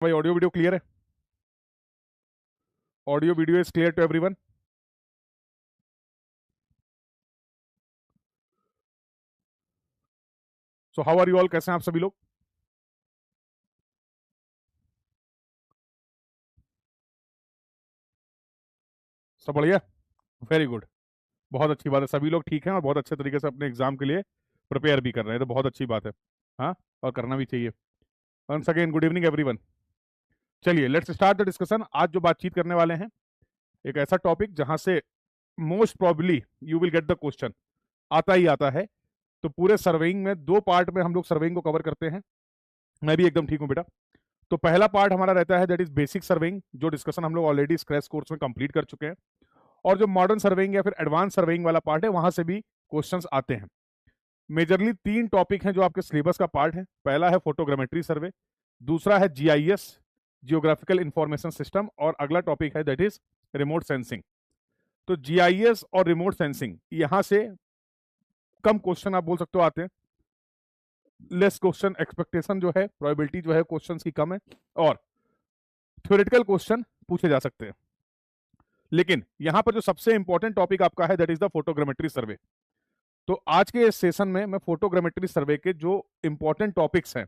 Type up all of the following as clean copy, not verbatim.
भाई audio video clear है? Audio video is clear to everyone? So how are you all, कैसे हैं आप सभी लोग? सब बढ़िया, वेरी गुड। बहुत अच्छी बात है, सभी लोग ठीक हैं और बहुत अच्छे तरीके से अपने एग्जाम के लिए प्रिपेयर भी कर रहे हैं, तो बहुत अच्छी बात है। हाँ, और करना भी चाहिए। Once again good evening everyone. चलिए लेट्स स्टार्ट द डिस्कशन। आज जो बातचीत करने वाले हैं, एक ऐसा टॉपिक जहां से most probably you will get the question, आता ही आता है। तो पूरे सर्वेइंग में दो पार्ट में हम लोग सर्वेइंग को कवर करते हैं। मैं भी एकदम ठीक हूँ बेटा। तो पहला पार्ट हमारा रहता है दैट इज बेसिक सर्वेइंग, जो डिस्कशन हम लोग ऑलरेडी क्रैश कोर्स में कंप्लीट कर चुके हैं। और जो मॉडर्न सर्वेइंग या फिर एडवांस सर्वेइंग वाला पार्ट है, वहां से भी क्वेश्चंस आते हैं। मेजरली तीन टॉपिक हैं जो आपके सिलेबस का पार्ट है। पहला है फोटोग्रामेट्री सर्वे, दूसरा है जीआईएस, जियोग्राफिकल इंफॉर्मेशन सिस्टम, और अगला टॉपिक है दैट इज रिमोट सेंसिंग। तो जीआईएस और रिमोट सेंसिंग, यहां से कम क्वेश्चन आप बोल सकते हो आते हैं। लेस क्वेश्चन एक्सपेक्टेशन जो है, प्रोबेबिलिटी जो है क्वेश्चन की कम है, और थ्योरेटिकल क्वेश्चन पूछे जा सकते हैं। लेकिन यहां पर जो सबसे इंपॉर्टेंट टॉपिक आपका है दैट इज द फोटोग्रामेट्री सर्वे। तो आज के इस सेशन में मैं फोटोग्रामेट्री सर्वे के जो इंपॉर्टेंट टॉपिक्स हैं,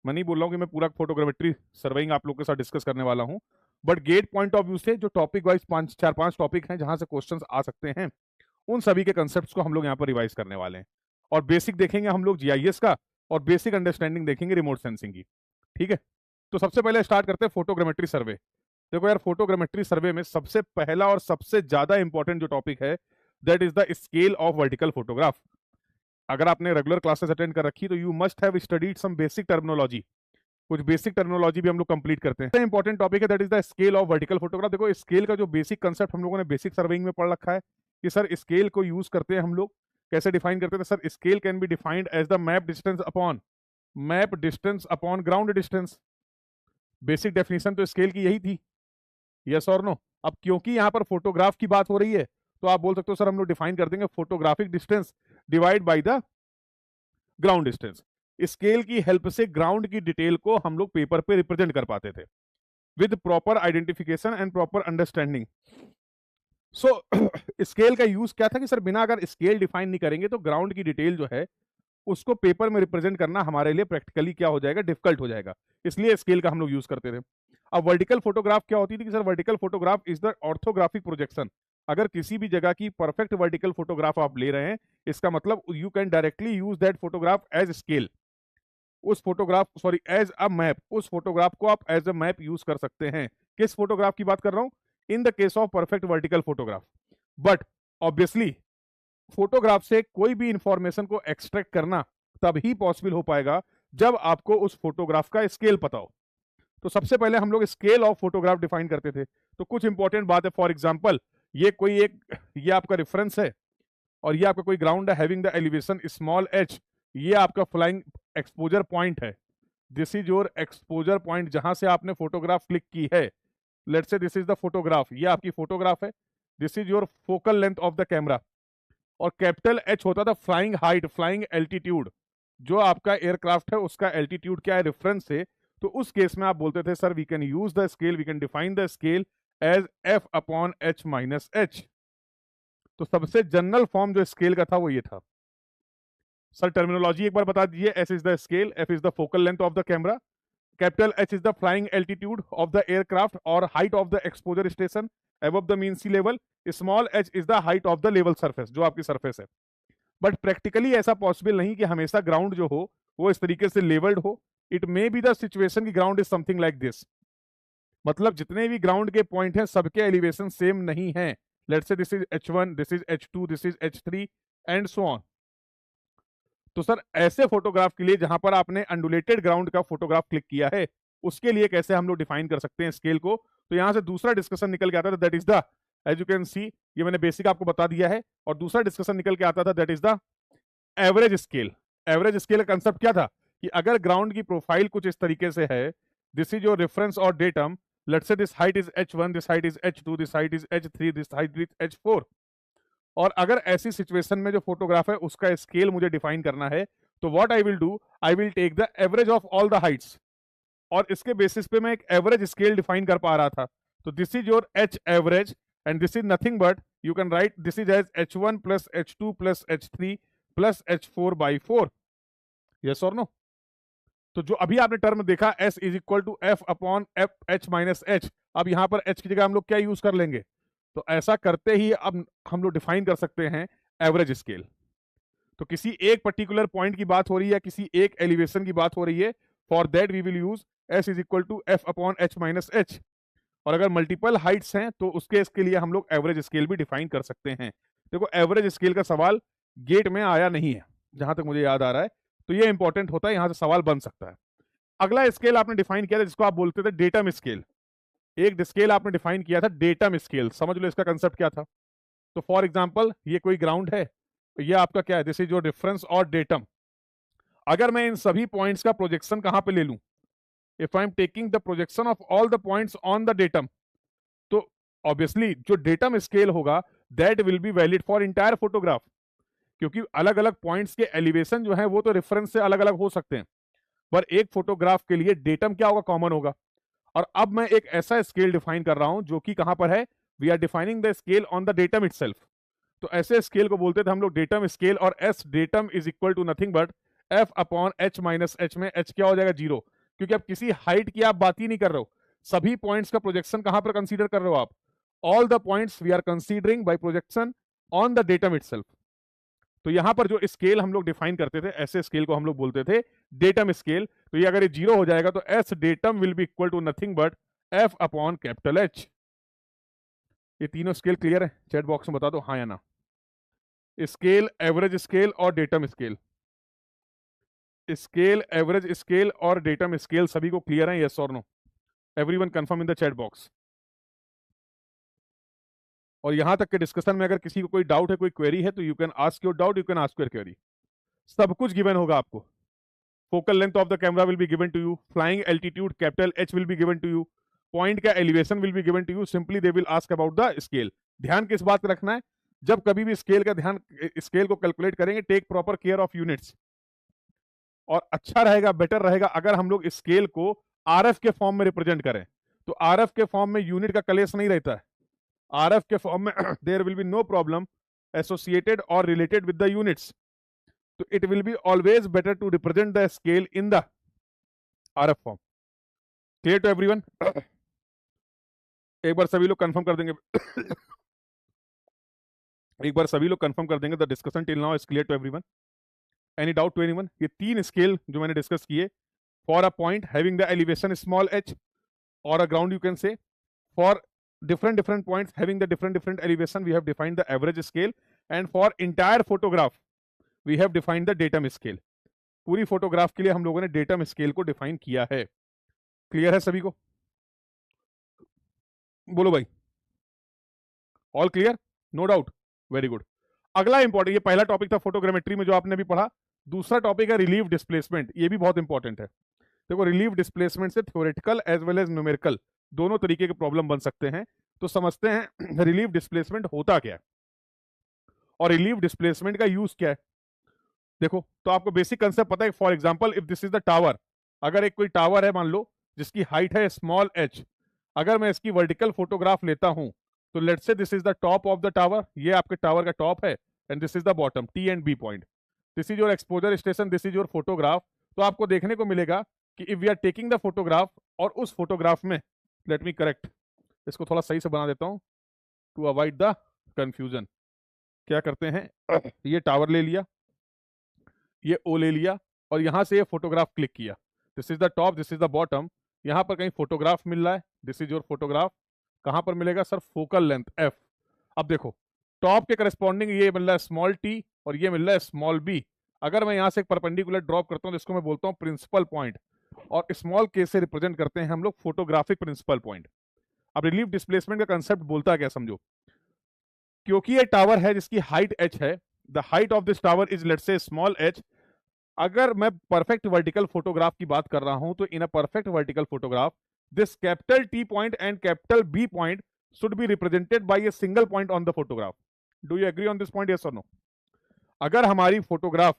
मैं नहीं बोल रहा हूं कि मैं पूरा फोटोग्रामेट्री सर्वेइंग आप लोगों के साथ डिस्कस करने वाला हूं, but get point of view से जो टॉपिक वाइज चार पांच टॉपिक हैं जहां से क्वेश्चंस आ सकते हैं, उन सभी के कंसेप्ट को हम लोग यहाँ पर रिवाइज करने वाले हैं। और बेसिक देखेंगे हम लोग जीआईएस का, और बेसिक अंडरस्टैंडिंग देखेंगे रिमोट सेंसिंग की। ठीक है, तो सबसे पहले स्टार्ट करते हैं फोटोग्रामेट्री सर्वे। देखो यार, फोटोग्रामेट्री सर्वे में सबसे पहला और सबसे ज्यादा इंपॉर्टेंट जो टॉपिक है that is the scale of vertical photograph. अगर आपने रेगुलर क्लासेस अटेंड कर रखी तो you must have studied some basic terminology. कुछ बेसिक टर्मिनोलॉजी भी हम लोग कंप्लीट करते हैं। इंपॉर्टेंट टॉपिक है that is the scale of vertical photograph. देखो, स्केल का जो बेसिक कंसेप्ट हम लोगों ने बेसिक सर्वेइंग में पढ़ रखा है कि सर स्केल को यूज करते हैं हम लोग, कैसे डिफाइन करते हैं? Sir scale can be defined as the map distance upon ground distance. Basic definition तो स्केल की यही थी, यस और नो? अब क्योंकि यहां पर फोटोग्राफ की बात हो रही है, तो आप बोल सकते हो सर हम लोग डिफाइन कर देंगे photographic distance divide by the ground distance. Scale की हेल्प से ग्राउंड की डिटेल को हम लोग पेपर पे रिप्रेजेंट कर पाते थे with proper identification and proper understanding. So scale का यूज क्या था कि सर बिना अगर स्केल डिफाइन नहीं करेंगे तो ग्राउंड की डिटेल जो है उसको पेपर में रिप्रेजेंट करना हमारे लिए प्रैक्टिकली क्या हो जाएगा, डिफिकल्ट हो जाएगा। इसलिए स्केल का हम लोग यूज करते थे। अब वर्टिकल फोटोग्राफ क्या होती थी कि sir vertical photograph is the orthographic projection. अगर किसी भी जगह की परफेक्ट वर्टिकल फोटोग्राफ आप ले रहे हैं, इसका मतलब you can directly use that photograph as scale. उस photograph sorry as a map, उस फोटोग्राफ को आप एज अ मैप यूज कर सकते हैं। किस फोटोग्राफ की बात कर रहा हूं? इन the case of perfect vertical photograph. But obviously photograph से कोई भी इंफॉर्मेशन को एक्सट्रैक्ट करना तब ही पॉसिबल हो पाएगा जब आपको उस फोटोग्राफ का स्केल पता हो। तो सबसे पहले हम लोग स्केल ऑफ फोटोग्राफ डिफाइन करते थे। तो कुछ इंपॉर्टेंट बात है, फॉर एग्जांपल ये आपका रेफरेंस है, और ये आपका कोई ग्राउंड है having the elevation small H, ये आपका फ्लाइंग एक्सपोजर पॉइंट है। This is your exposure point जहां से आपने फोटोग्राफ क्लिक की है। Let's say this is the photograph, ये आपकी फोटोग्राफ है। This is your focal length of the camera. और कैपिटल एच होता था फ्लाइंग हाइट, फ्लाइंग एल्टीट्यूड। जो आपका एयरक्राफ्ट है उसका एल्टीट्यूड क्या है रेफरेंस से, तो उस केस में आप बोलते थे sir we can use the scale, we can define the scale as F upon H minus H. तो सबसे जनरल फॉर्म जो स्केल का था वो ये था। सर टर्मिनोलॉजी एक बार बता दीजिए। S is the scale, F is the focal length of the camera, capital H is the flying altitude of the aircraft और height of the exposure station above the mean sea level, small h is the height of the level surface, जो आपकी surface है। But practically ऐसा possible नहीं कि हमेशा ground जो हो वो इस तरीके से लेवल्ड हो। It may be the situation की ground is something like this, मतलब जितने भी ग्राउंड के पॉइंट हैं सबके एलिवेशन सेम नहीं है। Let's say this is H1, this is H2, this is H3 and so on. तो सर ऐसे फोटोग्राफ के लिए जहां पर आपने अंडुलेटेड ग्राउंड का फोटोग्राफ क्लिक किया है, उसके लिए कैसे हम लोग डिफाइन कर सकते हैं स्केल को? तो यहां से दूसरा डिस्कशन निकल के आता था that is the, as you can see, ये मैंने बेसिक आपको बता दिया है। और दूसरा डिस्कशन निकल के आता था that is the average scale. Average scale का कंसेप्ट क्या था कि अगर ग्राउंड की प्रोफाइल कुछ इस तरीके से है, दिस इज योर रेफरेंस और datum, let's say this height is H1, this height is H2, this height is H3, this height is H4। और अगर ऐसी सिचुएशन में जो फोटोग्राफ है उसका स्केल मुझे डिफाइन करना है, तो what I will do, I will take the average of all the heights और इसके बेसिस पे मैं एक एवरेज स्केल डिफाइन कर पा रहा था। तो this is your H average and this is nothing but you can write this is as H1 plus H2 plus H3 plus H4/4। Yes और नो? तो जो अभी आपने टर्म देखा S is equal to F upon F H minus H, अब यहां पर H की जगह हम लोग क्या यूज कर लेंगे? तो ऐसा करते ही अब हम लोग डिफाइन कर सकते हैं एवरेज स्केल। तो किसी एक पर्टिकुलर पॉइंट की बात हो रही है, किसी एक एलिवेशन की बात हो रही है, for that we will use S is equal to F upon H minus H। और अगर मल्टीपल हाइट्स हैं तो उसके इसके लिए हम लोग एवरेज स्केल भी डिफाइन कर सकते हैं। देखो एवरेज स्केल का सवाल गेट में आया नहीं है जहां तक मुझे याद आ रहा है, तो ये इंपॉर्टेंट होता है, यहां से सवाल बन सकता है। अगला स्केल आपने डिफाइन किया था जिसको आप बोलते थे डेटम स्केल। एक स्केल आपने डिफाइन किया था डेटम स्केल, समझ लो इसका कंसेप्ट क्या था। तो फॉर एग्जाम्पल ये कोई ग्राउंड है, तो ये आपका क्या है, दिस इज योर डिफरेंस और डेटम। अगर मैं इन सभी पॉइंट्स का प्रोजेक्शन कहां पे ले लूं, if I am taking the projection of all the points on the datum, तो ऑब्वियसली जो डेटम स्केल होगा that will be valid for entire photograph, क्योंकि अलग अलग पॉइंट्स के एलिवेशन जो है वो तो रेफरेंस से अलग अलग हो सकते हैं, पर एक फोटोग्राफ के लिए डेटम क्या होगा, कॉमन होगा। और अब मैं एक ऐसा स्केल डिफाइन कर रहा हूं जो कि कहां पर है, we are defining the scale on the datum itself. तो ऐसे स्केल को बोलते थे हम लोग डेटम स्केल, और S datum is equal to nothing but F upon H minus H, में H क्या हो जाएगा, 0, क्योंकि अब किसी हाइट की आप बात ही नहीं कर रहे हो, सभी पॉइंट्स का प्रोजेक्शन कहां पर कंसीडर कर रहे हो आप, all the points we are considering by projection on the datum itself. तो यहां पर जो स्केल हम लोग डिफाइन करते थे, ऐसे स्केल को हम लोग बोलते थे डेटम स्केल। तो ये अगर ये 0 हो जाएगा तो as datum will be equal to nothing but F upon capital H। ये तीनों स्केल क्लियर है? चैट बॉक्स में बता दो हाँ या ना। स्केल, एवरेज स्केल और datum scale, scale, average scale और डेटम स्केल सभी को क्लियर है? यस और no? Everyone confirm in the chat box. और यहां तक के डिस्कशन में अगर किसी को कोई डाउट है, कोई क्वेरी है, तो you can ask your doubt, you can ask your query. सब कुछ गिवन होगा आपको। Focal length of the camera will be given to you, flying altitude capital H will be given to you, point का elevation will be given to you, simply they will ask about the scale. ध्यान किस बात का रखना है, जब कभी भी स्केल का ध्यान, स्केल को कैलकुलेट करेंगे, take proper care of units. और अच्छा रहेगा, बेटर रहेगा अगर हम लोग स्केल को RF के फॉर्म में रिप्रेजेंट करें। तो RF के फॉर्म में यूनिट का कलेश नहीं रहता है, RF के फॉर्म में there will be no problem associated और रिलेटेड विद द यूनिट्स। तो it will be always better to represent the scale in the RF form. Clear to everyone? एक बार सभी लोग कंफर्म कर देंगे एक बार सभी लोग कंफर्म कर देंगे the discussion till now is clear to everyone? Any doubt to anyone? ये तीन स्केल जो मैंने डिस्कस किए, for a point having the elevation small h or a ground you can say, for different points having the different elevation we have defined the average scale, and for entire photograph we have defined the datum scale। पूरी photograph के लिए हम लोगों ने datum scale को define किया है। Clear है सभी को? बोलो भाई, all clear? No doubt? Very good. अगला इंपॉर्टेंट, ये पहला टॉपिक था फोटोग्रामेट्री में जो आपने अभी पढ़ा। दूसरा टॉपिक है रिलीफ डिस्प्लेसमेंट, ये भी बहुत इंपॉर्टेंट है। देखो रिलीफ डिस्प्लेसमेंट से theoretical as well as numerical दोनों तरीके के प्रॉब्लम बन सकते हैं। तो समझते हैं रिलीफ डिस्प्लेसमेंट होता क्या है और रिलीफ डिस्प्लेसमेंट का यूज क्या है। देखो तो आपको बेसिक कंसेप्ट पता है। For example if this is the tower, अगर एक कोई टावर है मान लो जिसकी हाइट है स्मॉल h, अगर मैं इसकी वर्टिकल फोटोग्राफ लेता हूं तो let's say this is the top of the tower, ये आपके टावर का टॉप है, and this is the bottom, T and B point, this is your exposure station, this is your photograph. तो आपको देखने को मिलेगा कि if we are taking the photograph, और उस फोटोग्राफ में, लेट मी करेक्ट, इसको थोड़ा सही से बना देता हूं टू अवॉइड द कंफ्यूजन। क्या करते हैं, ये टावर ले लिया, ये O ले लिया, और यहां से ये फोटोग्राफ क्लिक किया, this is the top, this is the bottom, यहां पर कहीं फोटोग्राफ मिल रहा है, दिस इज योर फोटोग्राफ। कहां पर मिलेगा सर? Focal length F। अब देखो टॉप के करस्पॉन्डिंग ये मिल रहा है स्मॉल t और ये मिल रहा है स्मॉल b। अगर मैं यहां से एक परपेंडिकुलर ड्रॉप करता हूं तो इसको मैं बोलता हूं प्रिंसिपल पॉइंट, और स्मॉल k से रिप्रेजेंट करते हैं हम लोग फोटोग्राफिक प्रिंसिपल पॉइंट। अब रिलीफ डिस्प्लेसमेंट का कंसेप्ट बोलता क्या समझो, क्योंकि ये टावर है जिसकी हाइट h है, the height of this tower is let's say small h। अगर मैं परफेक्ट वर्टिकल फोटोग्राफ की बात कर रहा हूं तो in a perfect vertical photograph this capital T point and capital B point should be represented by a single point on the photograph. Do you agree on this point? Yes और no? अगर हमारी photograph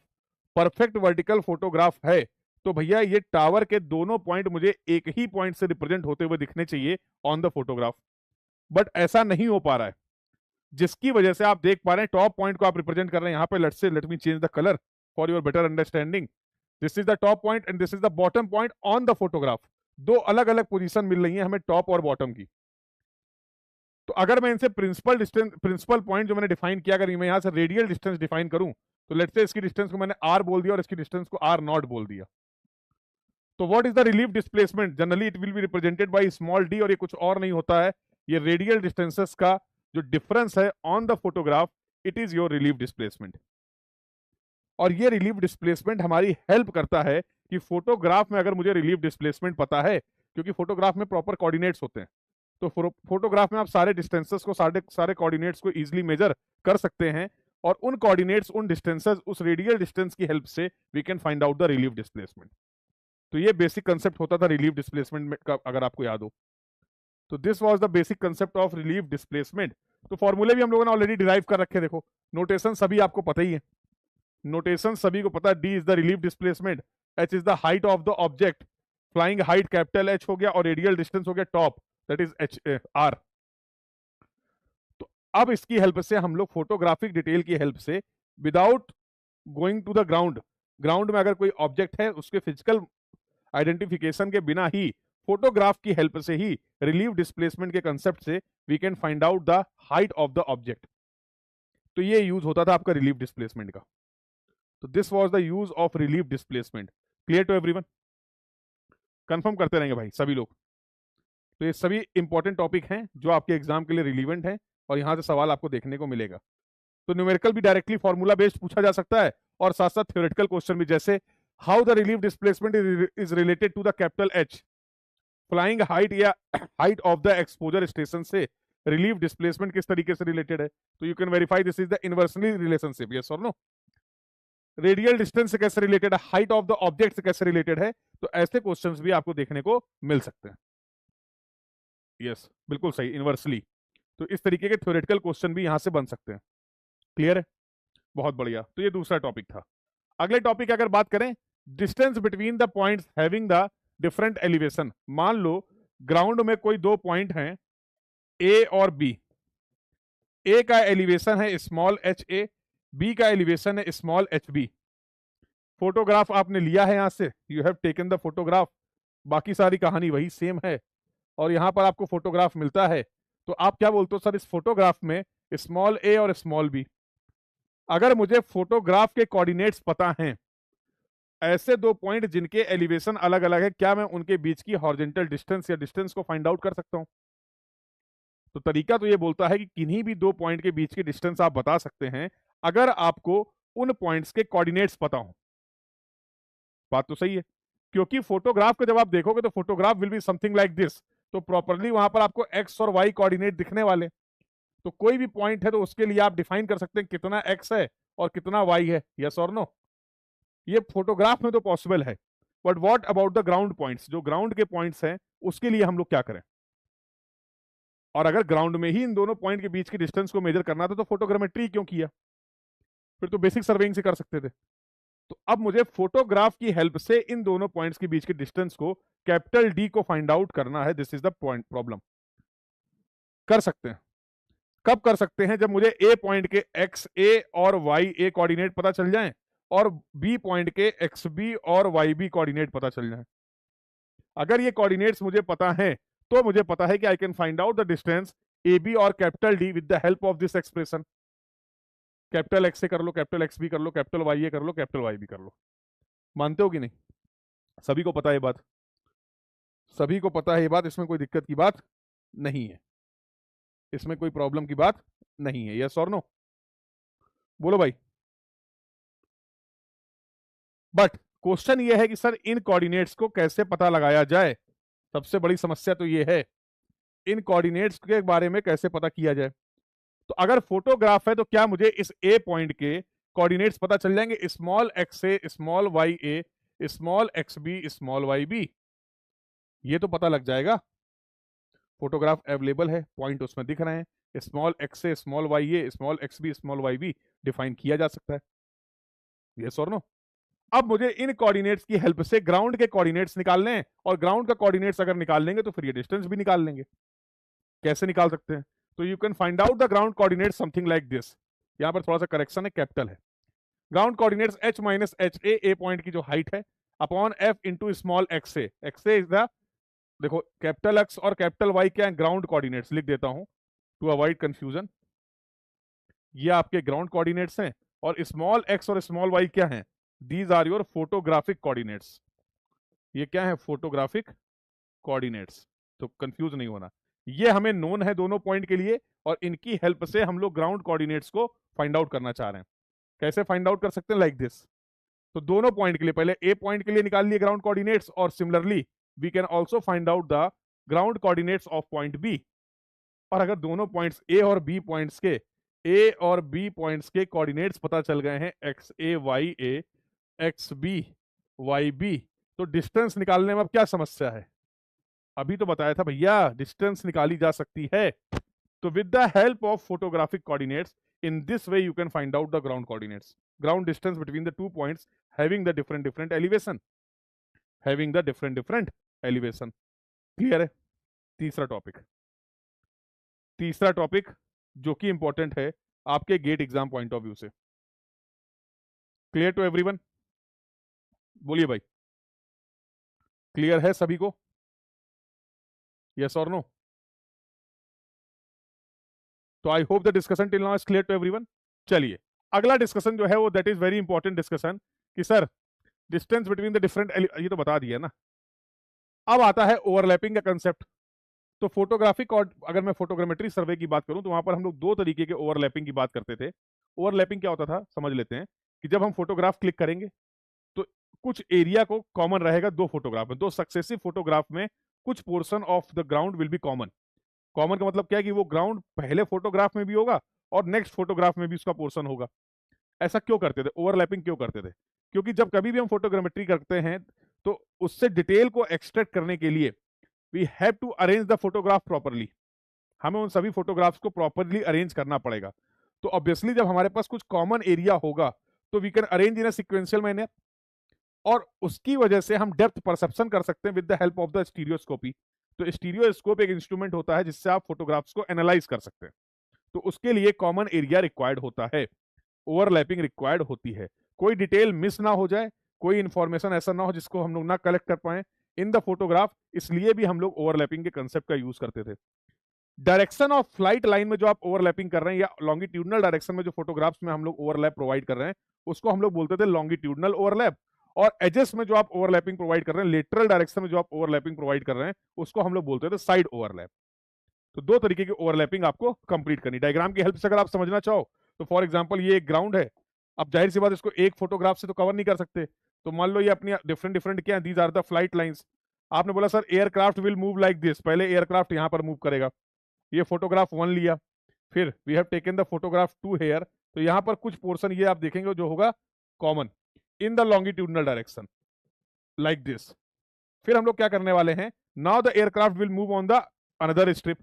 perfect vertical photograph है तो भैया ये tower के दोनों point मुझे एक ही पॉइंट से रिप्रेजेंट होते हुए दिखने चाहिए ऑन द फोटोग्राफ, बट ऐसा नहीं हो पा रहा है, जिसकी वजह से आप देख पा रहे हैं टॉप पॉइंट को आप रिप्रेजेंट कर रहे हैं यहाँ पे। Let me change the colour for your better understanding. This is the top point and this is the bottom point on the photograph. दो अलग अलग पोजीशन मिल रही है हमें टॉप और बॉटम की। तो अगर मैं इनसे प्रिंसिपल पॉइंट जो मैंने डिफाइन किया, अगर मैं यहां से रेडियल डिस्टेंस डिफाइन करूं, तो लेट्स से इसकी डिस्टेंस को मैंने आर बोल दिया और इसकी डिस्टेंस को आर नॉट बोल दिया। तो what is the relief displacement? Generally it will B represented by small D, और ये कुछ और नहीं होता है, ये रेडियल डिस्टेंसेस का जो डिफरेंस है on the photograph, it is your relief displacement. और ये रिलीफ डिस्प्लेसमेंट हमारी हेल्प करता है कि फोटोग्राफ में अगर मुझे रिलीफ डिस्प्लेसमेंट पता है, क्योंकि फोटोग्राफ में प्रॉपर कोऑर्डिनेट्स होते हैं, तो फोटोग्राफ में आप सारे डिस्टेंसेस को, सारे कोऑर्डिनेट्स को इजीली मेजर कर सकते हैं, और उन कोऑर्डिनेट्स, उन डिस्टेंसेस, उस रेडियल डिस्टेंस की हेल्प से we can find out the relief displacement. तो ये बेसिक कंसेप्ट होता था रिलीफ डिस्प्लेसमेंट का, अगर आपको याद हो। तो this was the basic concept of relief displacement. तो फॉर्मूले भी हम लोगों ने ऑलरेडी डिराइव कर रखे, देखो नोटेशन सभी आपको पता ही है, नोटेशन सभी को पता है। D is the relief displacement, H is the height of the object, flying height capital H हो गया, और रेडियल डिस्टेंस हो गया top, that is H R. तो अब इसकी हेल्प से हम लोग फोटोग्राफिक डिटेल की हेल्प से, without going to the ground, ground में अगर कोई ऑब्जेक्ट है उसके फिजिकल आइडेंटिफिकेशन के बिना ही, फोटोग्राफ की हेल्प से ही, रिलीफ डिस्प्लेसमेंट के कंसेप्ट से we can find out the height of the object. तो ये यूज होता था आपका रिलीफ डिस्प्लेसमेंट का। तो this was the use of relief displacement. Clear to everyone? Confirm करते रहेंगे भाई सभी लोग। तो ये सभी इंपॉर्टेंट टॉपिक हैं जो आपके एग्जाम के लिए रिलीवेंट हैं, और यहां से सवाल आपको देखने को मिलेगा। तो न्यूमेरिकल भी डायरेक्टली फॉर्मूला बेस्ड पूछा जा सकता है, और साथ साथ थ्योरेटिकल क्वेश्चन भी, जैसे how the relief displacement is related to the capital H, flying height या height of the exposure station से रिलीफ डिस्प्लेसमेंट किस तरीके से रिलेटेड है। तो you can verify this is the inversely relationship, yes और नो। रेडियल डिस्टेंस से कैसे रिलेटेड है, हाइट ऑफ द ऑब्जेक्ट से कैसे रिलेटेड है। तो ऐसे क्वेश्चंस भी आपको देखने को मिल सकते हैं। यस, बिल्कुल सही, इनवर्सली। तो इस तरीके के थ्योरेटिकल क्वेश्चन भी यहां से बन सकते हैं। क्लियर है? बहुत बढ़िया। तो ये दूसरा टॉपिक था। अगले टॉपिक अगर बात करें, distance between the points having the different elevation. मान लो ग्राउंड में कोई दो पॉइंट हैं, ए और बी। ए का एलिवेशन है स्मॉल एच ए, बी का एलिवेशन है स्मॉल एच बी। फोटोग्राफ आपने लिया है यहां से, you have taken the photograph, बाकी सारी कहानी वही सेम है, और यहां पर आपको फोटोग्राफ मिलता है। तो आप क्या बोलते हो सर, इस फोटोग्राफ में स्मॉल ए और स्मॉल बी, अगर मुझे फोटोग्राफ के कोऑर्डिनेट्स पता हैं, ऐसे दो पॉइंट जिनके एलिवेशन अलग अलग है, क्या मैं उनके बीच की हॉरिजॉन्टल डिस्टेंस या डिस्टेंस को फाइंड आउट कर सकता हूं? तो तरीका तो ये बोलता है कि किन्हीं भी दो पॉइंट के बीच की डिस्टेंस आप बता सकते हैं अगर आपको उन पॉइंट्स के कोऑर्डिनेट्स पता हो। बात तो सही है, क्योंकि फोटोग्राफ को जब आप देखोगे तो photograph will be something like this, तो प्रॉपरली वहां पर आपको एक्स और वाई कोऑर्डिनेट दिखने वाले। तो कोई भी पॉइंट है तो उसके लिए आप डिफाइन कर सकते हैं कितना एक्स है और कितना वाई है, यस और नो। ये फोटोग्राफ में तो पॉसिबल है, but what about the ground points, जो ग्राउंड के पॉइंट्स हैं उसके लिए हम लोग क्या करें? और अगर ग्राउंड में ही इन दोनों पॉइंट के बीच की डिस्टेंस को मेजर करना था तो फोटोग्रामेट्री क्यों किया? फिर तो बेसिक सर्वेइंग से कर सकते थे। तो अब मुझे फोटोग्राफ की हेल्प से इन दोनों पॉइंट्स के बीच की डिस्टेंस को, कैपिटल डी को फाइंड आउट करना है। This is the point problem. कर सकते हैं। कब कर सकते हैं? जब मुझे ए पॉइंट के एक्स ए और वाई ए कोऑर्डिनेट पता चल जाएं, और बी पॉइंट के एक्स बी और वाई बी कोऑर्डिनेट पता चल जाएं। अगर ये कोऑर्डिनेट्स मुझे पता हैं, तो मुझे पता है कि I can find out the distance A B और capital D with the help of this expression. Capital X से कर लो, कैपिटल एक्स भी कर लो, कैपिटल वाई ए कर लो, कैपिटल वाई भी कर लो। मानते हो कि नहीं? सभी को पता है बात, सभी को पता है ये बात, इसमें कोई दिक्कत की बात नहीं है, इसमें कोई प्रॉब्लम की बात नहीं है। यस और नो? बोलो भाई। बट क्वेश्चन ये है कि सर इन कोऑर्डिनेट्स को कैसे पता लगाया जाए? सबसे बड़ी समस्या तो ये है, इन कोऑर्डिनेट्स के बारे में कैसे पता किया जाए। तो अगर फोटोग्राफ है तो क्या मुझे इस ए पॉइंट के कोऑर्डिनेट्स पता चल जाएंगे? Small x a, small y a, small x b, small y b, ये तो पता लग जाएगा। फोटोग्राफ अवेलेबल है, पॉइंट उसमें दिख रहे हैं, small x a, small y a, small x b, small y b define किया जा सकता है। यस और नो? अब मुझे इन कोऑर्डिनेट्स की हेल्प से ग्राउंड के कोऑर्डिनेट्स निकालने हैं, और ग्राउंड का कोऑर्डिनेट्स अगर निकाल लेंगे तो फिर ये डिस्टेंस भी निकाल लेंगे। कैसे निकाल सकते हैं? तो you can find out the ground coordinate something like this. यहां पर थोड़ा सा करेक्शन है, कैपिटल है। Ground coordinates h minus H A point की जो हाइट है, upon f into small x A. X A is the, देखो कैपिटल एक्स और कैपिटल वाई क्या है, ग्राउंड कोऑर्डिनेट्स। लिख देता हूं टू अवॉइड कंफ्यूजन। ये आपके ग्राउंड कोऑर्डिनेट्स हैं, और स्मॉल एक्स और स्मॉल वाई क्या हैं? These are your photographic coordinates. ये क्या है? Photographic coordinates. तो कंफ्यूज नहीं होना, ये हमें नोन है दोनों पॉइंट के लिए, और इनकी हेल्प से हम लोग ग्राउंड कोऑर्डिनेट्स को फाइंड आउट करना चाह रहे हैं। कैसे फाइंड आउट कर सकते हैं? Like this. तो दोनों पॉइंट के लिए, पहले ए पॉइंट के लिए निकाल लिए ग्राउंड कोऑर्डिनेट्स, और similarly we can also find out the ground coordinates of point B. और अगर दोनों पॉइंट्स ए और बी पॉइंट्स के कोऑर्डिनेट्स पता चल गए हैं, एक्स ए, एक्स बी, वाई बी, तो डिस्टेंस निकालने में अब क्या समस्या है? अभी तो बताया था भैया, डिस्टेंस निकाली जा सकती है। तो with the help of photographic coordinates, in this way you can find out the ground coordinates, ground distance between the 2 points having the different elevation, clear है? तीसरा टॉपिक जो कि इंपॉर्टेंट है आपके GATE exam point of view से। Clear to everyone? बोलिए भाई, clear है सभी को? यस और नो? तो I hope the discussion till now is clear to everyone. चलिए अगला डिस्कशन जो है वो that is very important discussion, कि sir distance between the different, ये तो बता दिया ना। अब आता है ओवरलैपिंग का कंसेप्ट। तो फोटोग्राफिक, और अगर मैं फोटोग्रामेट्री सर्वे की बात करूं तो वहां पर हम लोग दो तरीके के ओवरलैपिंग की बात करते थे। ओवरलैपिंग क्या होता था समझ लेते हैं, कि जब हम फोटोग्राफ क्लिक करेंगे तो कुछ एरिया को कॉमन रहेगा दो फोटोग्राफ में, दो सक्सेसिव फोटोग्राफ में कुछ portion of the ground will be common. Common का मतलब क्या है? कि वो ग्राउंड पहले फोटोग्राफ में भी होगा और नेक्स्ट फोटोग्राफ में भी उसका पोर्शन होगा। ऐसा क्यों करते थे? ओवरलैपिंग क्यों करते थे? क्योंकि जब कभी भी हम फोटोग्रामेट्री करते हैं तो उससे डिटेल को एक्सट्रैक्ट करने के लिए we have to arrange the photograph properly. हमें उन सभी फोटोग्राफ्स को प्रॉपरली अरेंज करना पड़ेगा। तो ऑब्वियसली जब हमारे पास कुछ कॉमन एरिया होगा तो we can arrange in a sequential manner, और उसकी वजह से हम डेप्थ परसेप्शन कर सकते हैं with the help of the stereoscopy. तो स्टीरियोस्कोप एक इंस्ट्रूमेंट होता है जिससे आप फोटोग्राफ्स को एनालाइज कर सकते हैं। तो उसके लिए कॉमन एरिया रिक्वायर्ड होता है, ओवरलैपिंग रिक्वायर्ड होती है। कोई डिटेल मिस ना हो जाए, कोई इंफॉर्मेशन ऐसा ना हो जिसको हम लोग ना कलेक्ट कर पाए इन द फोटोग्राफ, इसलिए भी हम लोग ओवरलैपिंग के कंसेप्ट का यूज करते थे। डायरेक्शन ऑफ फ्लाइट लाइन में जो आप ओवरलैपिंग कर रहे हैं, या लॉन्गिट्यूडनल डायरेक्शन में जो फोटोग्राफ्स में हम लोग ओवरलैप प्रोवाइड कर रहे हैं, उसको हम लोग बोलते थे लॉन्गिट्यूडनल ओवरलैप। और एजेस में जो आप ओवरलैपिंग प्रोवाइड कर रहे हैं, लेटरल डायरेक्शन में जो आप ओवरलैपिंग प्रोवाइड कर रहे हैं, उसको हम लोग बोलते थे साइड ओवरलैप। तो दो तरीके की ओवरलैपिंग आपको कंप्लीट करनी। डायग्राम की हेल्प से अगर आप समझना चाहो तो फॉर एग्जांपल ये एक ग्राउंड है। अब जाहिर सी बात इसको एक फोटोग्राफ से तो कवर नहीं कर सकते, तो मान लो ये अपनी डिफरेंट डिफरेंट क्या है, these are the flight lines. आपने बोला sir aircraft will move like this, पहले एयरक्राफ्ट यहां पर मूव करेगा। ये फोटोग्राफ 1 लिया, फिर we have taken the photograph 2 here, तो यहां पर कुछ पोर्शन ये आप देखेंगे जो होगा common in the longitudinal direction like this. फिर हम लोग क्या करने वाले हैं, now the aircraft will move on the another strip,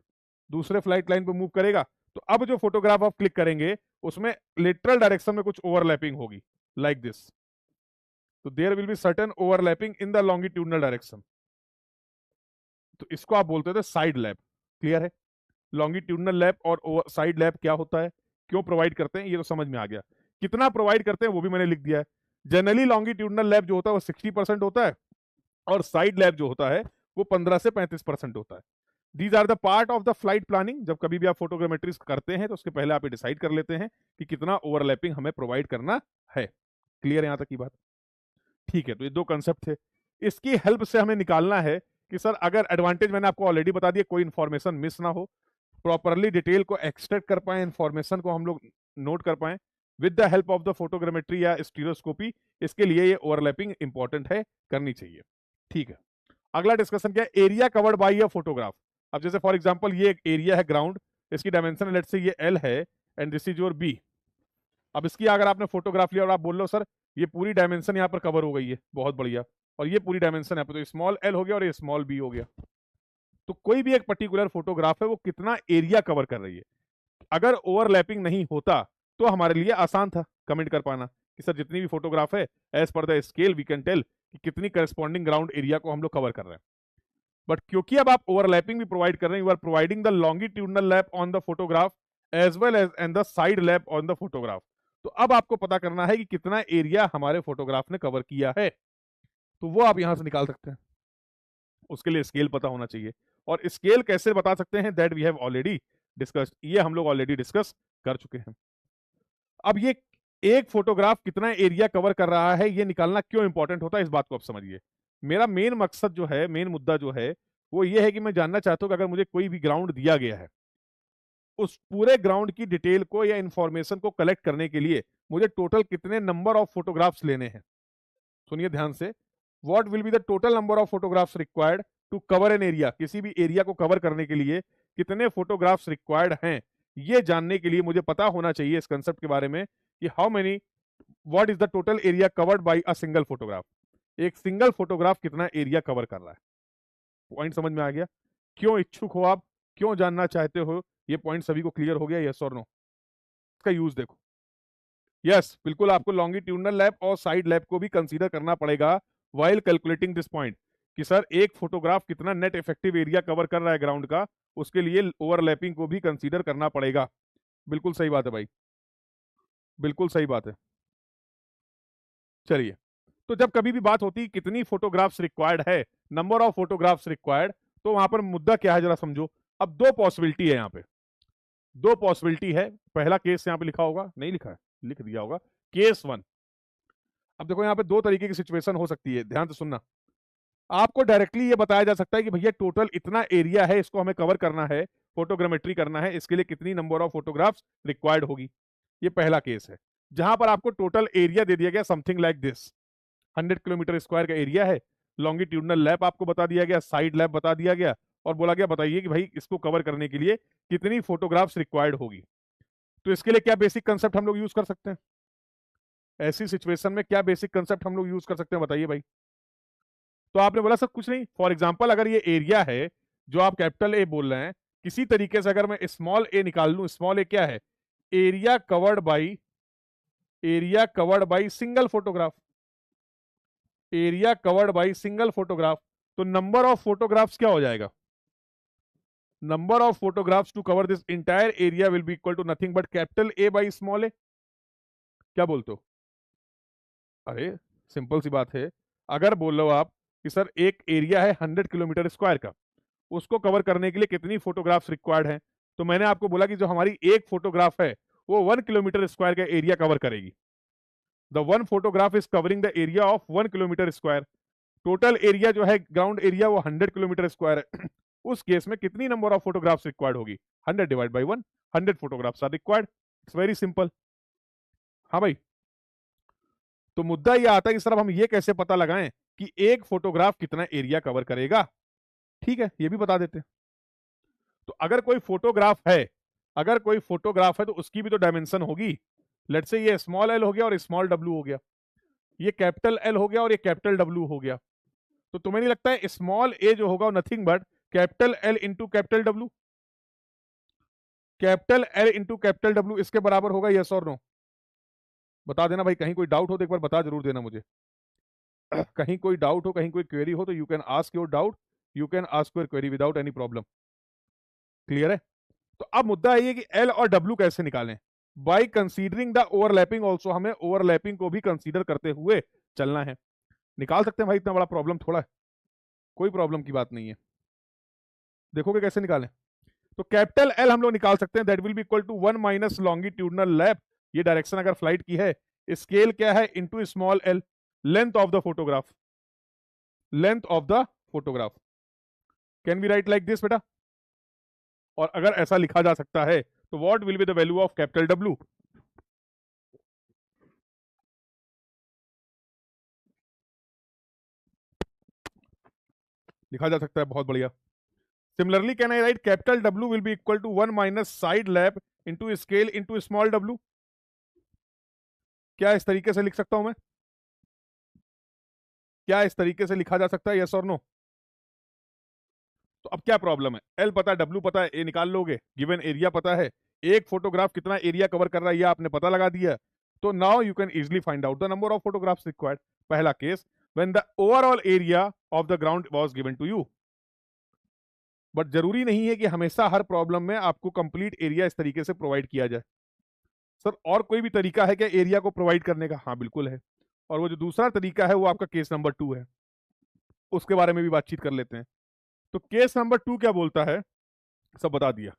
दूसरे फ्लाइट लाइन पे मूव करेगा। तो अब जो फोटोग्राफ आप क्लिक करेंगे उसमें लेटरल डायरेक्शन में कुछ ओवरलैपिंग होगी लाइक दिस। तो there will be certain overlapping in the longitudinal direction, तो इसको आप बोलते थे साइड लैप। क्लियर है? लॉन्गिट्यूडनल लैप और साइड लैप क्या होता है, क्यों प्रोवाइड करते हैं, ये तो समझ में आ गया। कितना प्रोवाइड करते हैं वो भी मैंने लिख दिया है। जनरली लॉन्गिट्यूडनल लैप जो होता है वो 60% होता है, और साइड लैप जो होता है वो 15 से 35% होता है। These are the part of the flight planning. जब कभी भी आप फोटोग्रामेट्री करते हैं तो उसके पहले आप डिसाइड कर लेते हैं कि कितना ओवरलैपिंग हमें प्रोवाइड करना है। क्लियर है यहां तक की बात? ठीक है, तो ये दो कंसेप्ट थे। इसकी हेल्प से हमें निकालना है कि सर अगर एडवांटेज मैंने आपको ऑलरेडी बता दिया, कोई इंफॉर्मेशन मिस ना हो, प्रॉपरली डिटेल को एक्सट्रैक्ट कर पाए, इंफॉर्मेशन को हम लोग नोट कर पाए with the help of the photogrammetry या स्टीरियोस्कोपी। इसके लिए ये ओवरलैपिंग इंपॉर्टेंट है, करनी चाहिए। ठीक है, अगला डिस्कशन क्या है, area covered by a photograph. अब जैसे फॉर एग्जांपल ये एक एरिया है ग्राउंड, इसकी डायमेंशन लेट्स से ये L है and this is your B। अब इसकी अगर आपने फोटोग्राफ लिया और आप बोल लो सर ये पूरी डायमेंशन यहाँ पर कवर हो गई है, बहुत बढ़िया, और ये पूरी डायमेंशन है, तो स्मॉल L हो गया और ये स्मॉल B हो गया। तो कोई भी एक पर्टिकुलर फोटोग्राफ है वो कितना एरिया कवर कर रही है, अगर ओवरलैपिंग नहीं होता तो हमारे लिए आसान था कमेंट कर पाना कि सर जितनी भी फोटोग्राफ है as per the scale we can tell कि कितनी करस्पॉन्डिंग ग्राउंड एरिया को हम लोग कवर कर रहे हैं। बट क्योंकि अब आप ओवरलैपिंग भी प्रोवाइड कर रहे हैं, you are providing the longitudinal lap on the photograph as well as and the side lap on the photograph. तो अब आपको पता करना है कि कितना एरिया हमारे फोटोग्राफ ने कवर किया है, तो वो आप यहां से निकाल सकते हैं। उसके लिए स्केल पता होना चाहिए, और स्केल कैसे बता सकते हैं, that we have already discussed, ये हम लोग ऑलरेडी डिस्कस कर चुके हैं। अब ये एक फोटोग्राफ कितना एरिया कवर कर रहा है ये निकालना क्यों इंपॉर्टेंट होता है, इस बात को आप समझिए। मेरा मेन मकसद जो है, मेन मुद्दा जो है वो ये है कि मैं जानना चाहता हूं कि अगर मुझे कोई भी ग्राउंड दिया गया है, उस पूरे ग्राउंड की डिटेल को या इंफॉर्मेशन को कलेक्ट करने के लिए मुझे टोटल कितने नंबर ऑफ फोटोग्राफ्स लेने हैं। सुनिए ध्यान से, what will be the total number of photographs required to cover an area. किसी भी एरिया को कवर करने के लिए कितने फोटोग्राफ्स रिक्वायर्ड हैं, ये जानने के लिए मुझे पता होना चाहिए इस कंसेप्ट के बारे में कि how many, what is the total area covered by a single photograph. एक सिंगल फोटोग्राफ कितना एरिया कवर कर रहा है। पॉइंट समझ में आ गया? क्यों इच्छुक हो आप, क्यों जानना चाहते हो, ये पॉइंट सभी को क्लियर हो गया, यस और नो? इसका यूज देखो। यस, बिल्कुल आपको लॉन्गिट्यूडनल लैप और साइड लैप को भी कंसीडर करना पड़ेगा व्हाइल कैलकुलेटिंग दिस पॉइंट, कि सर एक फोटोग्राफ कितना नेट इफेक्टिव एरिया कवर कर रहा है ग्राउंड का, उसके लिए ओवरलैपिंग को भी कंसीडर करना पड़ेगा। बिल्कुल सही बात है भाई, बिल्कुल सही बात है। चलिए, तो जब कभी भी बात होती है कितनी फोटोग्राफ्स रिक्वायर्ड है, नंबर ऑफ फोटोग्राफ्स रिक्वायर्ड, तो वहां पर मुद्दा क्या है जरा समझो। अब दो पॉसिबिलिटी है यहाँ पे, दो पॉसिबिलिटी है। पहला केस यहाँ पे लिखा होगा, नहीं लिखा है, लिख दिया होगा, केस 1। अब देखो यहाँ पे दो तरीके की सिचुएशन हो सकती है, ध्यान से सुनना। आपको डायरेक्टली ये बताया जा सकता है कि भैया टोटल इतना एरिया है, इसको हमें कवर करना है, फोटोग्रामेट्री करना है, इसके लिए कितनी नंबर ऑफ फोटोग्राफ्स रिक्वायर्ड होगी। ये पहला केस है जहां पर आपको टोटल एरिया दे दिया गया something like this, 100 kilometre square का एरिया है, लॉन्गिट्यूडनल लैप आपको बता दिया गया, साइड लैप बता दिया गया, और बोला गया बताइए कि भाई इसको कवर करने के लिए कितनी फोटोग्राफ्स रिक्वायर्ड होगी। तो इसके लिए क्या बेसिक कंसेप्ट हम लोग यूज कर सकते हैं, ऐसी सिचुएशन में क्या बेसिक कंसेप्ट हम लोग यूज कर सकते हैं, बताइए भाई। तो आपने बोला सर कुछ नहीं, फॉर एग्जाम्पल अगर ये एरिया है जो आप कैपिटल ए बोल रहे हैं, किसी तरीके से अगर मैं स्मॉल ए निकाल लूं, स्मॉल ए क्या है, area covered by, area covered by single photograph, area covered by single photograph, तो नंबर ऑफ फोटोग्राफ्स क्या हो जाएगा, number of photographs to cover this entire area will be equal to nothing but capital A by small a. क्या बोलते हो? अरे simple सी बात है, अगर बोलो आप कि सर एक एरिया है 100 किलोमीटर स्क्वायर का, उसको कवर करने के लिए कितनी फोटोग्राफ्स रिक्वायर्ड हैं, तो मैंने आपको बोला कि जो हमारी एक फोटोग्राफ है वो 1 किलोमीटर स्क्वायर का एरिया कवर करेगी। The one photograph is covering the area of 1 kilometre square. Total area जो है ग्राउंड एरिया वो 100 किलोमीटर स्क्वायर है। उस केस में कितनी नंबर ऑफ फोटोग्राफ्स रिक्वायर्ड होगी, 100 divide by 1, 100 photographs are required. It's very simple. हाँ भाई, तो मुद्दा ये आता है कि सर अब हम ये कैसे पता लगाएं कि एक फोटोग्राफ कितना एरिया कवर करेगा। ठीक है, ये भी बता देते हैं। तो अगर कोई फोटोग्राफ है, अगर कोई फोटोग्राफ है तो उसकी भी तो डायमेंशन होगी। लेट्स से ये स्मॉल एल हो गया और स्मॉल डब्ल्यू हो गया, ये कैपिटल एल हो गया और ये कैपिटल डब्ल्यू हो गया। तो तुम्हें नहीं लगता है स्मॉल ए जो होगा nothing but capital L into capital W, capital L into capital W इसके बराबर होगा, यस और नो? बता देना भाई, कहीं कोई डाउट हो तो एक बार बता जरूर देना मुझे। कहीं कोई डाउट हो, कहीं कोई क्वेरी हो तो you can ask your doubt, you can ask your query without any problem. Clear है? तो अब मुद्दा ये कि एल और डब्ल्यू कैसे निकालें, by considering the overlapping also, हमें ओवरलैपिंग को भी कंसीडर करते हुए चलना है। निकाल सकते हैं भाई, इतना बड़ा प्रॉब्लम थोड़ा है, कोई प्रॉब्लम की बात नहीं है। देखोगे कैसे निकालें? तो कैपिटल एल हम लोग निकाल सकते हैं, that will be equal to 1 minus longitudinal lap, ये डायरेक्शन अगर फ्लाइट की है, स्केल क्या है, into small L, length of the photograph, length of the photograph. Can be write like this बेटा? और अगर ऐसा लिखा जा सकता है तो what will be the value of capital W? लिखा जा सकता है, बहुत बढ़िया। Similarly can I write capital W will be equal to 1 minus side lap into scale into small W. क्या इस तरीके से लिख सकता हूं मैं? क्या इस तरीके से लिखा जा सकता है, यस और नो? तो अब क्या प्रॉब्लम है, एल पता है, डब्ल्यू पता है, ए निकाल लोगे, गिवन एरिया पता है, एक फोटोग्राफ कितना एरिया कवर कर रहा है ये आपने पता लगा दिया, तो now you can easily find out the number of photographs required. पहला case, when the overall area of the ground was given to you. But जरूरी नहीं है कि हमेशा हर प्रॉब्लम में आपको कंप्लीट एरिया इस तरीके से प्रोवाइड किया जाए। सर और कोई भी तरीका है क्या एरिया को प्रोवाइड करने का? हाँ बिल्कुल है। और वो जो दूसरा तरीका है वो आपका केस नंबर 2 है, उसके बारे में भी बातचीत कर लेते हैं। तो केस नंबर 2 क्या बोलता है, सब बता दिया।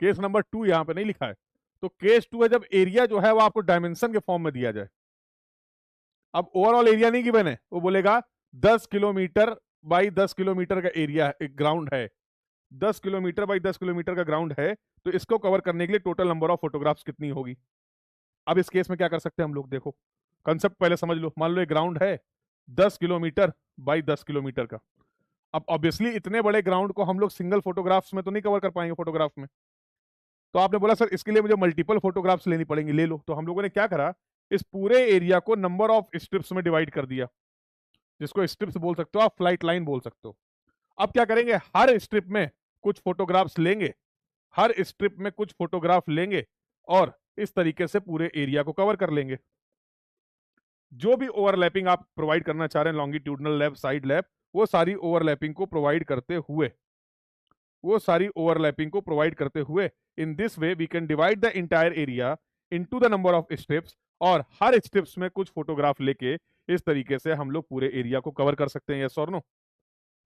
केस नंबर 2 यहां पे नहीं लिखा है। तो केस 2 है जब एरिया जो है वो आपको डायमेंशन के फॉर्म में दिया जाए। अब ओवरऑल एरिया नहीं गिवन है, वो बोलेगा 10 किलोमीटर बाई 10 किलोमीटर का एरिया एक ग्राउंड है, 10 किलोमीटर बाई 10 किलोमीटर का ग्राउंड है, तो इसको कवर करने के लिए टोटल नंबर ऑफ फोटोग्राफ्स कितनी होगी। अब इस केस में क्या कर सकते हैं हम लोग, देखो कंसेप्ट पहले समझ लो। मान लो एक ग्राउंड है 10 किलोमीटर बाई 10 किलोमीटर का। अब ऑब्वियसली इतने बड़े ग्राउंड को हम लोग सिंगल फोटोग्राफ्स में तो नहीं कवर कर पाएंगे फोटोग्राफ में। तो आपने बोला सर इसके लिए मुझे मल्टीपल फोटोग्राफ्स लेनी पड़ेंगी, ले लो। तो हम लोगों ने क्या करा, इस पूरे एरिया को नंबर ऑफ स्ट्रिप्स में डिवाइड कर दिया, जिसको स्ट्रिप्स बोल सकते हो आप, फ्लाइट लाइन बोल सकते हो। अब क्या करेंगे, हर स्ट्रिप में कुछ फोटोग्राफ्स लेंगे, हर स्ट्रिप में कुछ फोटोग्राफ लेंगे और इस तरीके से पूरे एरिया को कवर कर लेंगे। जो भी ओवरलैपिंग आप प्रोवाइड करना चाह रहे हैं, लॉन्गिट्यूडनल लैप, साइड लैप, वो सारी ओवरलैपिंग को प्रोवाइड करते हुए in this way we can divide the entire area into the number of strips, और हर स्ट्रिप्स में कुछ फोटोग्राफ लेके इस तरीके से हम लोग पूरे एरिया को कवर कर सकते हैं। यस और नो?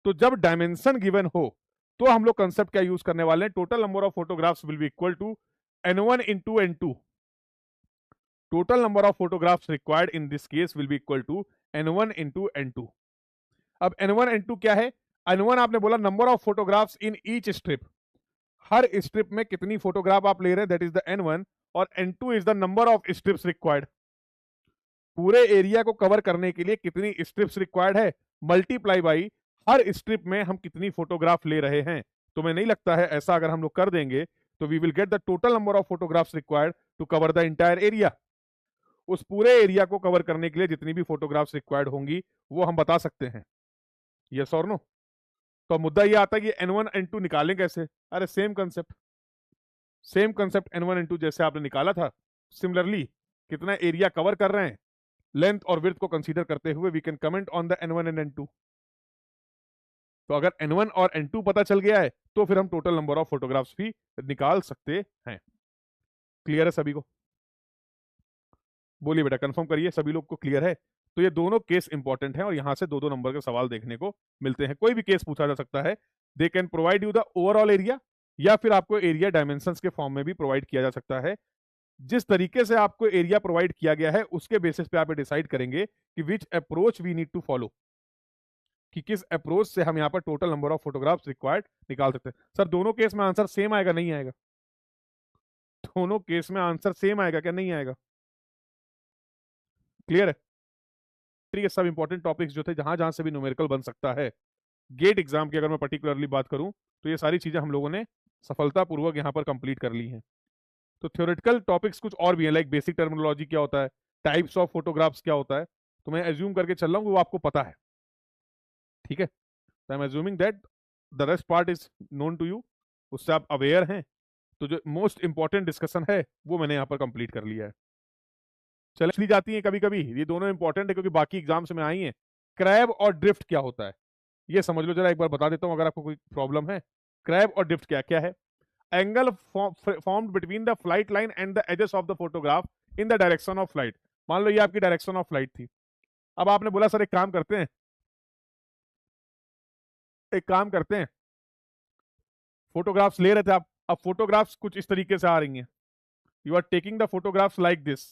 तो जब डायमेंशन गिवन हो तो हम लोग कंसेप्ट क्या यूज करने वाले हैं, total number of photographs will be equal to n1 into n2। total number of photographs required in this case will be equal to n1 into n2। अब n1 n2 क्या है, n1 आपने बोला number of photographs in each strip, her strip में कितनी photograph आप ले रहे हैं, दैट इज द n1, और n2 is the number of strips required. पूरे एरिया को कवर करने के लिए कितनी स्ट्रिप्स रिक्वायर्ड है, मल्टीप्लाई बाई हर स्ट्रिप में हम कितनी फोटोग्राफ ले रहे हैं। तो मैं नहीं लगता है ऐसा अगर हम लोग कर देंगे तो we will get the total number of photographs required to cover the entire area. उस पूरे एरिया को कवर करने के लिए जितनी भी फोटोग्राफ्स रिक्वायर्ड होंगी वो हम बता सकते हैं। यस और नो? तो मुद्दा ये आता है कि n1 n2 निकालें कैसे। अरे सेम कंसेप्ट n1 n2 जैसे आपने निकाला था, सिमिलरली कितना एरिया कवर कर रहे हैं, लेंथ और विड्थ को कंसीडर करते हुए we can comment on the n1 and n2। तो अगर n1 और n2 पता चल गया है तो फिर हम टोटल नंबर ऑफ फोटोग्राफ्स भी निकाल सकते हैं। क्लियर है सभी को? बोलिए बेटा, कंफर्म करिए सभी लोग को क्लियर है? तो ये दोनों केस इंपॉर्टेंट हैं और यहां से दो दो नंबर के सवाल देखने को मिलते हैं। कोई भी केस पूछा जा सकता है। They can provide you the overall area, या फिर आपको एरिया डायमेंशंस के फॉर्म में भी प्रोवाइड किया जा सकता है। जिस तरीके से आपको एरिया प्रोवाइड किया गया है उसके बेसिस पे आप डिसाइड करेंगे कि which approach we need to follow, कि किस अप्रोच से हम यहाँ पर total number of photographs required निकाल सकते हैं। सर दोनों केस में आंसर सेम आएगा, नहीं आएगा? दोनों केस में आंसर सेम आएगा क्या, नहीं आएगा? क्लियर है? ये सब इंपॉर्टेंट टॉपिक्स जो थे, जहां जहां से भी न्यूमेरिकल बन सकता है गेट एग्जाम की, अगर मैं पर्टिकुलरली बात करूं तो ये सारी चीजें हम लोगों ने सफलतापूर्वक यहाँ पर कंप्लीट कर ली हैं। तो थ्योरेटिकल टॉपिक्स कुछ और भी हैं, लाइक बेसिक टर्मिनोलॉजी क्या होता है, टाइप्स ऑफ फोटोग्राफ्स क्या होता है, तो मैं एज्यूम करके चल रहा हूँ वो आपको पता है। ठीक है, तो I am assuming that the rest part is known to you, उससे आप अवेयर हैं। तो जो मोस्ट इंपॉर्टेंट डिस्कशन है वो मैंने यहाँ पर कंप्लीट कर लिया है। चले इसलिए जाती हैं कभी कभी, ये दोनों इंपॉर्टेंट है क्योंकि बाकी एग्जाम्स में आई हैं। क्रैब और ड्रिफ्ट क्या होता है ये समझ लो जरा, एक बार बता देता हूं अगर आपको कोई प्रॉब्लम है। क्रैब और ड्रिफ्ट क्या क्या है? Angle formed between the flight line and the edges of the photograph in the direction of flight. मान लो ये आपकी डायरेक्शन ऑफ फ्लाइट थी। अब आपने बोला सर एक काम करते हैं, फोटोग्राफ्स ले रहे थे आप, अब फोटोग्राफ्स कुछ इस तरीके से आ रही हैं, you are taking the photographs like this.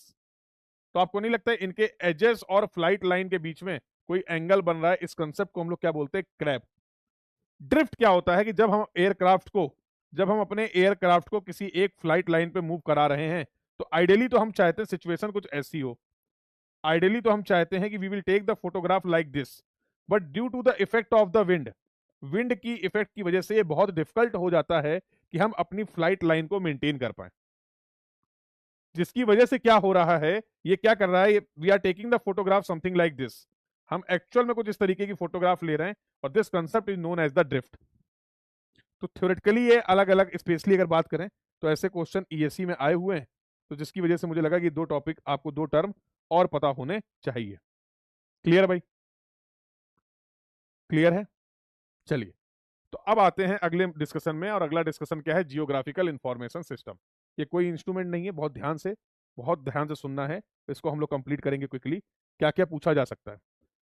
तो आपको नहीं लगता है इनके एजेस और फ्लाइट लाइन के बीच में कोई एंगल बन रहा है? इस कंसेप्ट को हम लोग क्या बोलते हैं, क्रैब। ड्रिफ्ट क्या होता है कि जब हम अपने एयरक्राफ्ट को किसी एक फ्लाइट लाइन पे मूव करा रहे हैं, तो आइडियली तो हम चाहते हैं सिचुएशन कुछ ऐसी हो, आइडियली तो हम चाहते हैं कि we will take the photograph like this, but due to the effect of the wind की इफेक्ट की वजह से ये बहुत डिफिकल्ट हो जाता है कि हम अपनी फ्लाइट लाइन को मेंटेन कर पाए। जिसकी वजह से क्या हो रहा है, ये क्या कर रहा है, we are taking the photograph something like this, हम एक्चुअल में कुछ इस तरीके की फोटोग्राफ ले रहे हैं, और this concept is known as the drift. तो थ्योरेटिकली ये अलग अलग, स्पेशली अगर बात करें तो ऐसे क्वेश्चन ईएससी में आए हुए हैं, तो जिसकी वजह से मुझे लगा कि दो टॉपिक आपको, दो टर्म और पता होने चाहिए। क्लियर भाई? क्लियर है? चलिए, तो अब आते हैं अगले डिस्कशन में, और अगला डिस्कशन क्या है? Geographical information system. ये कोई इंस्ट्रूमेंट नहीं है, बहुत ध्यान से सुनना है, इसको हम लोग कंप्लीट करेंगे क्विकली। क्या क्या पूछा जा सकता है?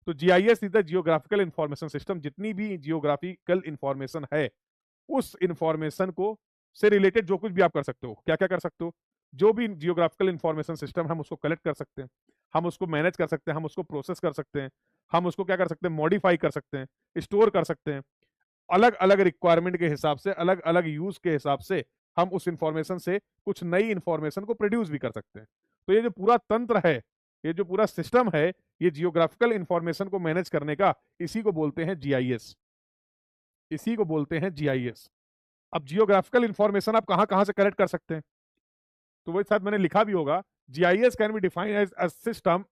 तो GIS is the geographical information system. जितनी भी जियोग्राफिकल इंफॉर्मेशन है, उस इंफॉर्मेशन को से रिलेटेड जो कुछ भी आप कर सकते हो। क्या क्या कर सकते हो? जो भी जियोग्राफिकल इंफॉर्मेशन सिस्टम, हम उसको कलेक्ट कर सकते हैं, हम उसको मैनेज कर सकते हैं, हम उसको प्रोसेस कर सकते हैं, हम उसको क्या कर सकते हैं? मॉडिफाई कर सकते हैं, स्टोर कर सकते हैं। अलग अलग रिक्वायरमेंट के हिसाब से, अलग अलग यूज के हिसाब से हम उस इंफॉर्मेशन से कुछ नई इंफॉर्मेशन को प्रोड्यूस भी कर सकते हैं। तो ये जो पूरा तंत्र है, ये जो पूरा सिस्टम है, ये जियोग्राफिकल इंफॉर्मेशन को मैनेज करने का, इसी को बोलते हैं जीआईएस। इसी को बोलते हैं जीआईएस। अब जियोग्राफिकल इंफॉर्मेशन आप कहां कहां से कलेक्ट कर सकते हैं? तो वही साथ मैंने लिखा भी होगा, GIS can be defined as a system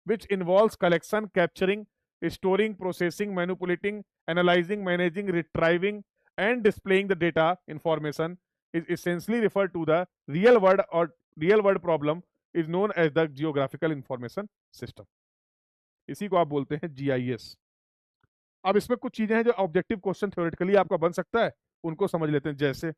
which involves collection, capturing, storing, processing, manipulating, analyzing, managing, retrieving, and displaying the data. Information is essentially referred to the real world problem is known as the geographical information system. इसी को आप बोलते हैं GIS. अब इसमें कुछ चीजें हैं जो ऑब्जेक्टिव क्वेश्चन थ्योरेटिकली आपका बन सकता है, उनको समझ लेते हैं। जैसे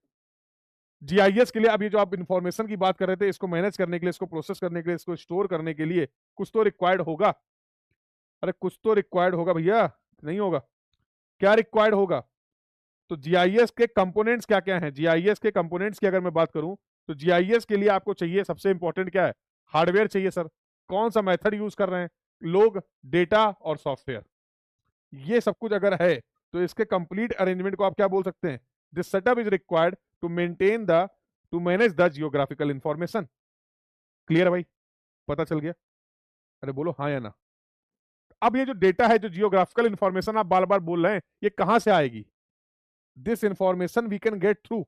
जीआईएस के लिए, अब ये जो आप इंफॉर्मेशन की बात कर रहे थे, इसको मैनेज करने के लिए, इसको प्रोसेस करने के लिए, इसको स्टोर करने के लिए कुछ तो रिक्वायर्ड होगा। अरे कुछ तो रिक्वायर्ड होगा भैया, नहीं होगा? क्या रिक्वायर्ड होगा? तो जीआईएस के कंपोनेंट्स क्या क्या हैं? जीआईएस के कंपोनेंट्स की अगर मैं बात करूं, तो जीआईएस के लिए आपको चाहिए, सबसे इंपॉर्टेंट क्या है? हार्डवेयर चाहिए सर। कौन सा मेथड यूज कर रहे हैं लोग? डेटा और सॉफ्टवेयर। ये सब कुछ अगर है, तो इसके कंप्लीट अरेंजमेंट को आप क्या बोल सकते हैं? This setup is required to manage the geographical information. Clear है भाई? पता चल गया? अरे बोलो हाँ या ना। अब ये जो डेटा है, जो जियोग्राफिकल इंफॉर्मेशन आप बार बार बोल रहे हैं, ये कहां से आएगी? This information we can get through.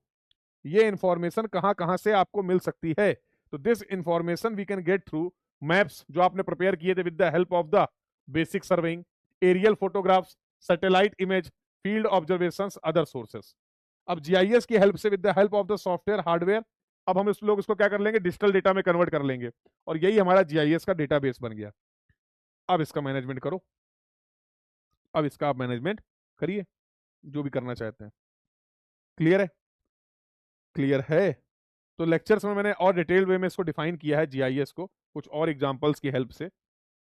ये इंफॉर्मेशन कहां कहां से आपको मिल सकती है? तो this information we can get through maps जो आपने प्रिपेयर किए थे with the help of the basic surveying, aerial photographs, satellite image, field observations, other sources. अब जीआईएस की हेल्प से, with the help of the software, hardware, अब हम इस लोग इसको क्या कर लेंगे? डिजिटल डेटा में कन्वर्ट कर लेंगे, और यही हमारा जीआईएस का डेटाबेस बन गया। अब इसका मैनेजमेंट करो, अब इसका आप मैनेजमेंट करिए, जो भी करना चाहते हैं। क्लियर है? क्लियर है? तो लेक्चर्स में मैंने और डिटेल वे में इसको डिफाइन किया है जीआईएस को, कुछ और एग्जांपल्स की हेल्प से।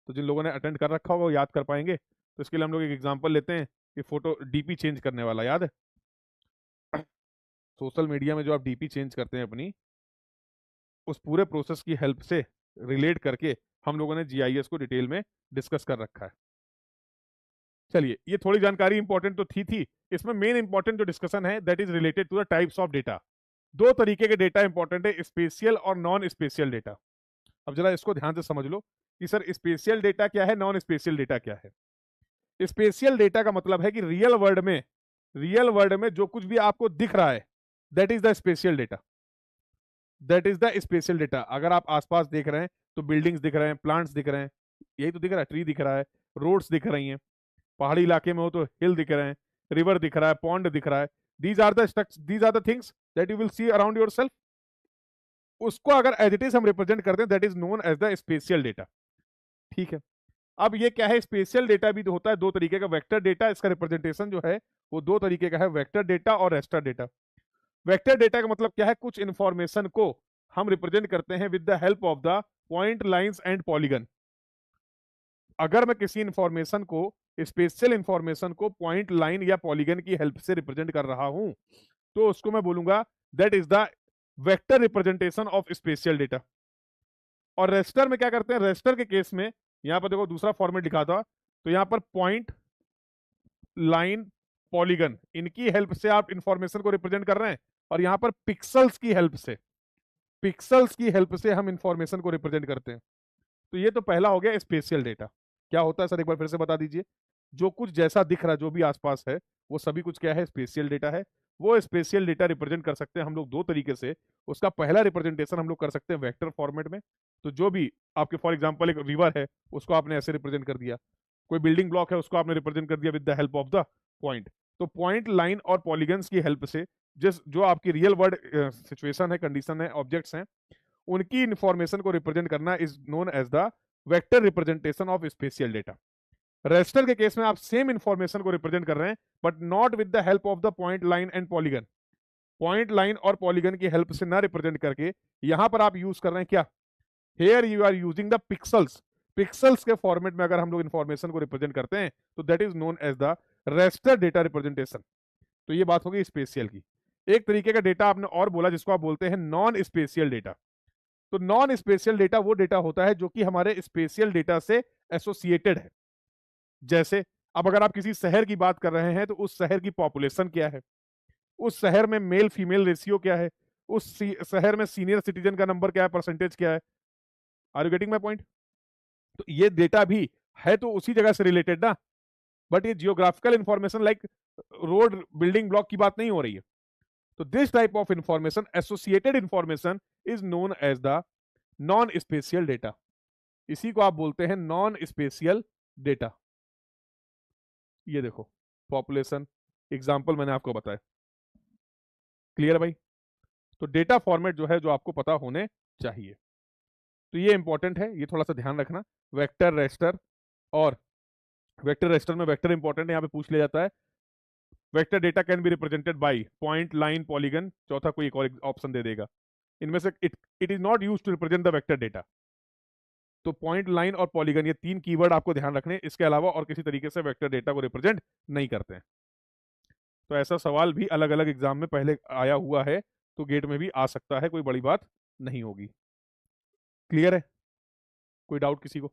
तो जिन लोगों ने अटेंड कर रखा होगा वो याद कर पाएंगे। तो इसके लिए हम लोग एक एग्जांपल लेते हैं कि फोटो डीपी चेंज करने वाला, याद है? सोशल मीडिया में जो आप डीपी चेंज करते हैं अपनी, उस पूरे प्रोसेस की हेल्प से रिलेट करके हम लोगों ने जीआईएस को डिटेल में डिस्कस कर रखा है। चलिए, ये थोड़ी जानकारी इंपॉर्टेंट तो थी। इसमें मेन इंपॉर्टेंट जो डिस्कशन है, that is related to the types of data. दो तरीके के डेटा इंपॉर्टेंट है, स्पेशियल और नॉन स्पेशियल डेटा। अब जरा इसको ध्यान से समझ लो कि सर स्पेशियल डेटा क्या है, नॉन स्पेशियल डेटा क्या है। स्पेशियल डेटा का मतलब है कि रियल वर्ल्ड में जो कुछ भी आपको दिख रहा है, that is the spatial data. That is the spatial data. अगर आप आसपास देख रहे हैं तो बिल्डिंग्स दिख रहे हैं, प्लांट्स दिख रहे हैं, यही तो दिख रहा है, ट्री दिख रहा है, रोड्स दिख रही हैं, पहाड़ी इलाके में हो तो हिल दिख रहे हैं, रिवर दिख रहा है, पॉन्ड दिख रहा है। These are the things that you will see around yourself. उसको अगर एज इट इज हम रिप्रेजेंट करते हैं, that is known as the spatial data. ठीक है? अब ये क्या है? स्पेशियल डेटा भी होता है दो तरीके का। वेक्टर डेटा, इसका रिप्रेजेंटेशन जो है वो दो तरीके का है, वेक्टर डेटा और रेस्टर डेटा। वेक्टर डेटा का मतलब क्या है? कुछ इंफॉर्मेशन को हम रिप्रेजेंट करते हैं with the help of the point, lines and polygon. अगर मैं किसी इंफॉर्मेशन को, स्पेशल इंफॉर्मेशन को पॉइंट, लाइन या पॉलीगन की हेल्प से रिप्रेजेंट कर रहा हूं, तो उसको मैं बोलूंगा that is the vector representation of spatial data. और रेस्टर में क्या करते हैं? रेस्टर के केस में यहां पर देखो दूसरा फॉर्मेट लिखा था, तो यहां पर पॉइंट, लाइन, पॉलीगन, इनकी हेल्प से आप इंफॉर्मेशन को रिप्रेजेंट कर रहे हैं, और यहां पर पिक्सल्स की हेल्प से हम इंफॉर्मेशन को रिप्रेजेंट करते हैं। तो ये तो पहला हो गया स्पेशियल डेटा। क्या होता है सर, एक बार फिर से बता दीजिए। जो कुछ जैसा दिख रहा है, जो भी आसपास है, वो सभी कुछ क्या है? स्पेशियल डेटा है। वो स्पेशियल डेटा रिप्रेजेंट कर सकते हैं हम लोग दो तरीके से। उसका पहला रिप्रेजेंटेशन हम लोग कर सकते हैं वेक्टर फॉर्मेट में। तो जो भी आपके, फॉर एग्जांपल एक रिवर है, उसको आपने ऐसे रिप्रेजेंट कर दिया। कोई बिल्डिंग ब्लॉक है, उसको आपने रिप्रेजेंट कर दिया with the help of the point. तो पॉइंट, लाइन और पॉलीगन्स की हेल्प से जो आपकी रियल वर्ल्ड सिचुएशन है, कंडीशन है, ऑब्जेक्ट्स हैं, उनकी इंफॉर्मेशन को रिप्रेजेंट करना is known as the vector representation of spatial data. Raster के केस में आप सेम इंफॉर्मेशन को रिप्रेजेंट कर रहे हैं but not with the help of the point line and polygon. Point line और पॉलीगन की हेल्प से ना रिप्रेजेंट करके यहां पर आप यूज कर रहे हैं क्या, here you are using the pixels. Pixels के फॉर्मेट में अगर हम लोग इंफॉर्मेशन को रिप्रेजेंट करते हैं तो that is known as the raster data representation. तो ये बात होगी स्पेशियल की। एक तरीके का डेटा आपने और बोला जिसको आप बोलते हैं नॉन स्पेशियल डेटा। तो नॉन स्पेशियल डेटा वो डेटा होता है जो कि हमारे स्पेशियल डेटा से एसोसिएटेड है। जैसे अब अगर आप किसी शहर की बात कर रहे हैं तो उस शहर की पॉपुलेशन क्या है, उस शहर में मेल फीमेल रेशियो क्या है, उस शहर में सीनियर सिटीजन का नंबर क्या है, परसेंटेज क्या है। Are you getting my point? तो ये डेटा भी है तो उसी जगह से रिलेटेड ना, बट ये geographical information like road building block की बात नहीं हो रही है। तो this type of information, associated information, is known as the non spatial data. इसी को आप बोलते हैं नॉन स्पेशियल डेटा। ये देखो पॉपुलेशन एग्जांपल मैंने आपको बताया। क्लियर है भाई? तो डेटा फॉर्मेट जो है जो आपको पता होने चाहिए, तो ये इंपॉर्टेंट है, ये थोड़ा सा ध्यान रखना। वेक्टर रेस्टर, और वेक्टर रेस्टर में वेक्टर इंपॉर्टेंट है, यहाँ पे पूछ लिया जाता है। Vector data can be represented by point line polygon, चौथा कोई एक और ऑप्शन दे देगा। इनमें से it is not use to represent the vector data. तो पॉइंट लाइन और पॉलीगन ये तीन कीवर्ड आपको ध्यान रखने, इसके अलावा और किसी तरीके से वेक्टर डेटा को रिप्रेजेंट नहीं करते हैं। तो ऐसा सवाल भी अलग अलग एग्जाम में पहले आया हुआ है, तो गेट में भी आ सकता है, कोई बड़ी बात नहीं होगी। क्लियर है? कोई डाउट किसी को?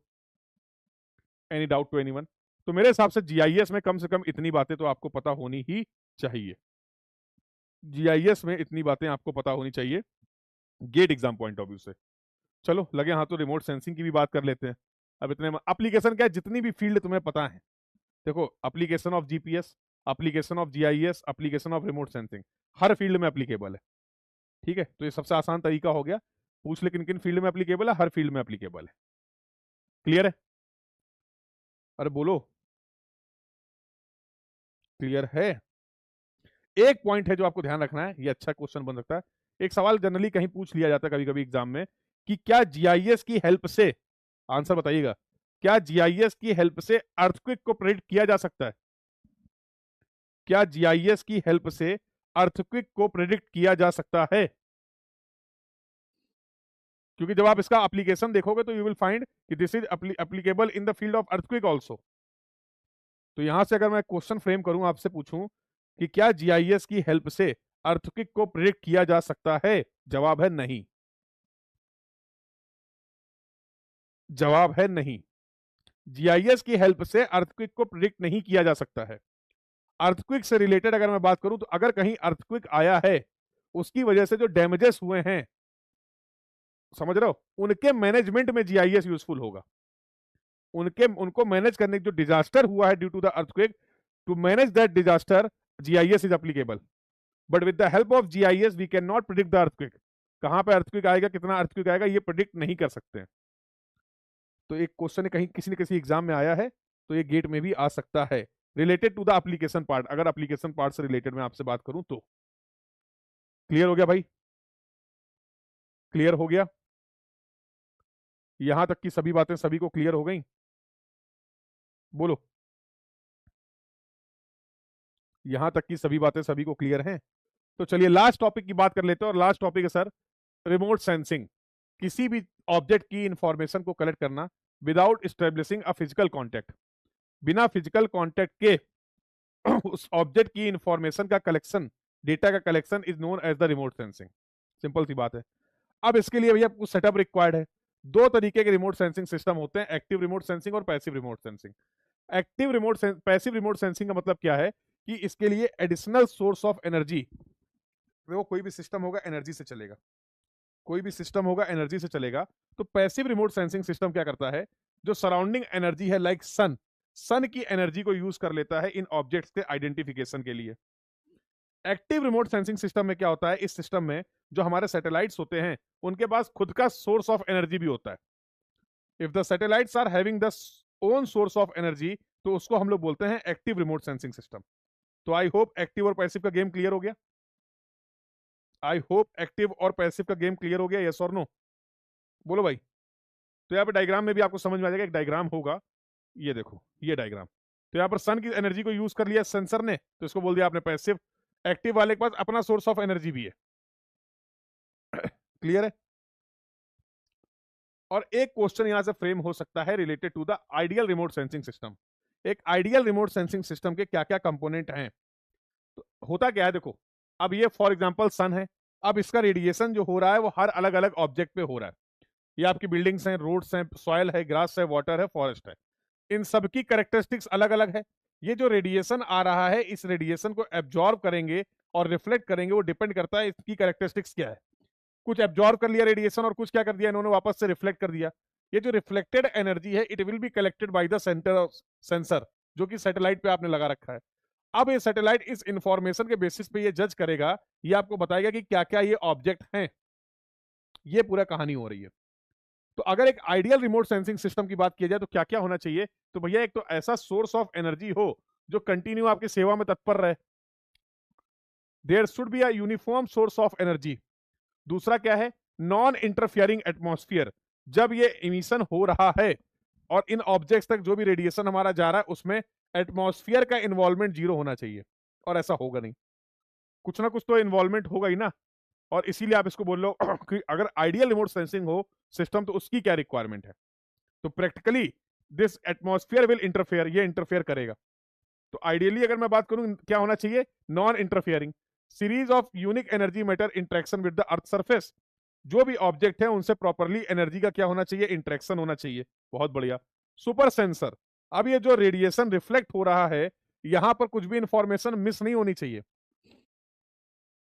Any doubt to anyone? तो मेरे हिसाब से जीआईएस में कम से कम इतनी बातें तो आपको पता होनी ही चाहिए। जीआईएस में इतनी बातें आपको पता होनी चाहिए GATE exam point of view से। चलो लगे हाथ तो रिमोट सेंसिंग की भी बात कर लेते हैं। अब इतने एप्लीकेशन क्या है, जितनी भी फील्ड तुम्हें पता है, देखो application of GPS, application of GIS, application of remote sensing, her field में एप्लीकेबल है। ठीक है, तो ये सबसे आसान तरीका हो गया, पूछ ले किन किन फील्ड में एप्लीकेबल है, हर फील्ड में एप्लीकेबल है। क्लियर है? अरे बोलो, क्लियर है? एक पॉइंट है जो आपको ध्यान रखना है, ये अच्छा क्वेश्चन बन सकता है। एक सवाल जनरली कहीं पूछ लिया जाता है कभी कभी एग्जाम में कि क्या जीआईएस की हेल्प से, आंसर बताइएगा, क्या जीआईएस की हेल्प से अर्थक्वेक को प्रेडिक्ट किया जा सकता है? क्या जीआईएस की हेल्प से अर्थक्वेक को प्रेडिक्ट किया जा सकता है? क्योंकि जब आप इसका एप्लीकेशन देखोगे तो यू विल फाइंड कि this is applicable in the field of earthquake also. तो यहां से अगर मैं क्वेश्चन फ्रेम करूं, आपसे पूछूं कि क्या जीआईएस की हेल्प से अर्थक्वेक को प्रेडिक्ट किया जा सकता है, जवाब है नहीं। जवाब है नहीं। जीआईएस की हेल्प से अर्थक्वेक को प्रेडिक्ट नहीं किया जा सकता है। अर्थक्वेक से रिलेटेड अगर मैं बात करूं तो अगर कहीं अर्थक्वेक आया है, उसकी वजह से जो डैमेजेस हुए हैं, समझ रहे हो, उनके मैनेजमेंट में जीआईएस यूजफुल होगा। उनको मैनेज करने जो डिजास्टर हुआ है due to the earthquake, to manage that disaster GIS is applicable. But with the help of GIS we can not predict the earthquake. कहां पे अर्थक्वेक आएगा, कितना अर्थक्वेक आएगा, ये प्रिडिक्ट नहीं कर सकते हैं। तो एक क्वेश्चन कहीं किसी न किसी एग्जाम में आया है, तो ये गेट में भी आ सकता है, related to the application part. अगर एप्लीकेशन पार्ट से रिलेटेड मैं आपसे बात करूं तो। क्लियर हो गया भाई? क्लियर हो गया? यहां तक की सभी बातें सभी को क्लियर हो गई? बोलो, यहां तक की सभी बातें सभी को क्लियर हैं? तो चलिए लास्ट टॉपिक की बात कर लेते हैं, और लास्ट टॉपिक है सर रिमोट सेंसिंग। किसी भी ऑब्जेक्ट की इंफॉर्मेशन को कलेक्ट करना without establishing a physical contact. बिना फिजिकल कॉन्टेक्ट के उस ऑब्जेक्ट की इंफॉर्मेशन का कलेक्शन, डेटा का collection is known as the remote sensing. Simple सी बात है। अब इसके लिए भैया कुछ सेटअप रिक्वायर्ड है। दो तरीके के रिमोट सेंसिंग सिस्टम होते हैं, एक्टिव रिमोट सेंसिंग और passive remote sensing. Passive remote sensing का मतलब क्या है कि इसके लिए एडिशनल सोर्स ऑफ एनर्जी, देखो कोई भी सिस्टम होगा एनर्जी से चलेगा, कोई भी सिस्टम होगा एनर्जी से चलेगा। तो पैसिव रिमोट सेंसिंग सिस्टम क्या करता है, जो सराउंडिंग एनर्जी है लाइक सन, सन की एनर्जी को यूज कर लेता है इन ऑब्जेक्ट्स के आइडेंटिफिकेशन के लिए। एक्टिव रिमोट सेंसिंग सिस्टम में क्या होता है, इस सिस्टम में जो हमारे सैटेलाइट्स होते हैं उनके पास खुद का सोर्स ऑफ एनर्जी भी होता है। If the satellites are having the own source of energy, तो उसको हम लोग बोलते हैं एक्टिव रिमोट सेंसिंग सिस्टम। तो आई होप एक्टिव और पैसिव का गेम क्लियर हो गया। आई होप एक्टिव और पैसिव का गेम क्लियर हो गया, यस और नो? बोलो भाई। तो यहाँ पे डायग्राम में भी आपको समझ में आ जाएगा, एक डायग्राम होगा, ये देखो ये डायग्राम। तो यहाँ पर सन की एनर्जी को यूज कर लिया सेंसर ने, तो इसको बोल दिया आपने पैसिव। एक्टिव वाले के पास अपना सोर्स ऑफ एनर्जी भी है। क्लियर है? और एक क्वेश्चन यहां से फ्रेम हो सकता है related to the ideal remote sensing system. एक आइडियल रिमोट सेंसिंग सिस्टम के क्या क्या कंपोनेंट हैं? तो होता क्या है देखो, अब ये फॉर एग्जांपल सन है, अब इसका रेडिएशन जो हो रहा है वो हर अलग अलग ऑब्जेक्ट पे हो रहा है। ये आपकी बिल्डिंग्स हैं, रोड्स हैं, सॉइल है, ग्रास है, वाटर है, फॉरेस्ट है, इन सबकी कैरेक्टरिस्टिक्स अलग अलग है। ये जो रेडिएशन आ रहा है, इस रेडिएशन को एब्जॉर्ब करेंगे और रिफ्लेक्ट करेंगे, वो डिपेंड करता है इसकी कैरेक्टरिस्टिक्स क्या है। कुछ एब्जॉर्ब कर लिया रेडिएशन और कुछ क्या कर दिया इन्होंने, वापस से रिफ्लेक्ट कर दिया। ये जो रिफ्लेक्टेड एनर्जी है, it will be collected by the centre sensor, जो कि सैटेलाइट पे आपने लगा रखा है। अब ये सैटेलाइट इस इंफॉर्मेशन के बेसिस पे ये जज करेगा, ये आपको बताएगा कि क्या क्या ये ऑब्जेक्ट हैं। ये पूरा कहानी हो रही है। तो अगर एक आइडियल रिमोट सेंसिंग सिस्टम की बात की जाए तो क्या क्या होना चाहिए? तो भैया एक तो ऐसा सोर्स ऑफ एनर्जी हो जो कंटिन्यू आपकी सेवा में तत्पर रहे। There should be a uniform source of energy. दूसरा क्या है? Non interfering atmosphere. जब ये इमिशन हो रहा है और इन ऑब्जेक्ट्स तक जो भी रेडिएशन हमारा जा रहा है, उसमें एटमॉस्फेयर का इन्वॉल्वमेंट जीरो होना चाहिए, और ऐसा होगा नहीं। कुछ ना कुछ तो इन्वॉल्वमेंट होगा ही ना। और इसीलिए आप इसको बोल लो कि अगर आइडियल रिमोट सेंसिंग हो सिस्टम, तो उसकी क्या रिक्वायरमेंट है? तो practically this atmosphere will interfere, ये इंटरफेयर करेगा। तो आइडियली अगर मैं बात करूं, क्या होना चाहिए? Non interfering series of unique energy matter interaction with the earth surface. जो भी ऑब्जेक्ट है उनसे प्रॉपरली एनर्जी का क्या होना चाहिए? इंटरेक्शन होना चाहिए। बहुत बढ़िया। Super sensor. अब ये जो रेडिएशन रिफ्लेक्ट हो रहा है, यहां पर कुछ भी इंफॉर्मेशन मिस नहीं होनी चाहिए।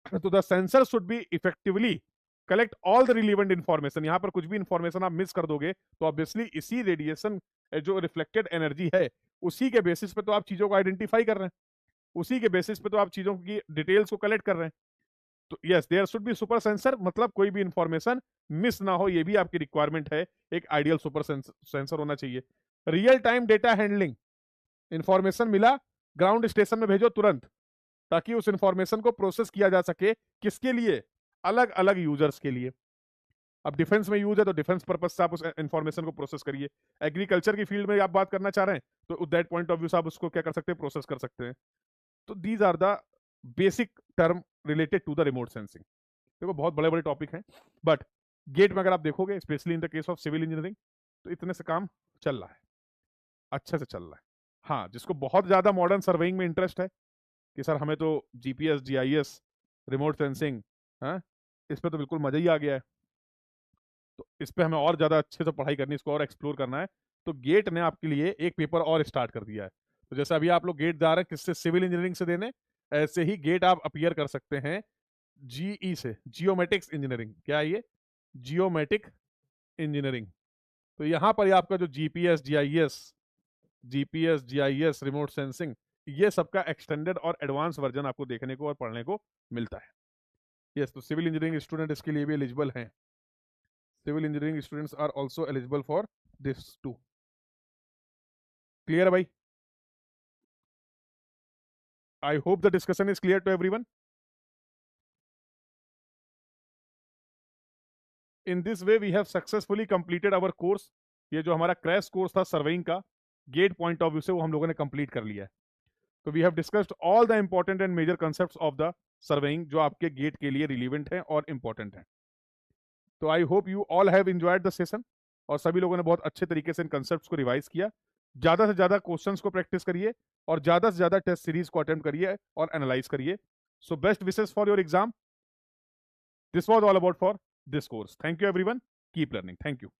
तो the sensor should be effectively collect all the relevant information. यहां पर कुछ भी इंफॉर्मेशन आप मिस कर दोगे तो ऑब्वियसली इसी रेडिएशन जो रिफ्लेक्टेड एनर्जी है, उसी के बेसिस पे तो आप चीजों को आइडेंटिफाई कर रहे हैं, उसी के बेसिस पे तो आप चीजों की डिटेल्स को कलेक्ट कर रहे हैं। तो yes, there should be super sensor, मतलब कोई भी इंफॉर्मेशन मिस ना हो, ये भी आपकी रिक्वायरमेंट है। एक आइडियल सुपर सेंसर होना चाहिए। Real time data handling. Information मिला, ग्राउंड स्टेशन में भेजो तुरंत, ताकि उस इंफॉर्मेशन को प्रोसेस किया जा सके। किसके लिए? अलग अलग यूजर्स के लिए। अब डिफेंस में यूज है तो डिफेंस पर्पज से आप उस इंफॉर्मेशन को प्रोसेस करिए। एग्रीकल्चर की फील्ड में आप बात करना चाह रहे हैं तो दैट पॉइंट ऑफ व्यू से आप उसको क्या कर सकते हैं? प्रोसेस कर सकते हैं। तो these are the basic term related to the remote sensing. देखो बहुत बड़े बड़े टॉपिक हैं, बट गेट में अगर आप देखोगे, specially in the case of civil engineering, तो इतने से काम चल रहा है, अच्छे से चल रहा है। हाँ, जिसको बहुत ज्यादा मॉडर्न सर्वेइंग में इंटरेस्ट है कि सर हमें तो जीपीएस, जीआईएस, रिमोट सेंसिंग, हाँ, इस पे तो बिल्कुल मजा ही आ गया है, तो इस पे हमें और ज्यादा अच्छे से पढ़ाई करनी, इसको और एक्सप्लोर करना है, तो गेट ने आपके लिए एक पेपर और स्टार्ट कर दिया है। तो जैसे अभी आप लोग गेट जा रहे हैं किससे? सिविल इंजीनियरिंग से देने, ऐसे ही गेट आप अपीयर कर सकते हैं जीई से, जियोमेटिक्स इंजीनियरिंग। क्या है ये? जियोमेटिक इंजीनियरिंग। तो यहाँ पर आपका जो जीपीएस जीआईएस रिमोट सेंसिंग, ये सबका एक्सटेंडेड और एडवांस वर्जन आपको देखने को और पढ़ने को मिलता है। यस, तो सिविल इंजीनियरिंग स्टूडेंट इसके लिए भी एलिजिबल हैं। Civil engineering students are also eligible for this too. Clear है भाई? I hope the discussion is clear to everyone. In this way we have successfully completed our course. ये जो हमारा crash course था सर्वेइंग का, GATE point of view से, वो हम लोगों ने कंप्लीट कर लिया है। तो we have discussed all the important and major concepts of the surveying, जो आपके गेट के लिए रिलीवेंट हैं और इंपॉर्टेंट हैं। तो I hope you all have enjoyed the session, और सभी लोगों ने बहुत अच्छे तरीके से इन कंसेप्ट्स को रिवाइज किया। ज्यादा से ज्यादा क्वेश्चंस को प्रैक्टिस करिए और ज्यादा से ज्यादा टेस्ट सीरीज को अटेम्प्ट करिए और एनालाइज करिए। So best wishes for your exam. This was all about for this course. Thank you everyone, keep learning. Thank you.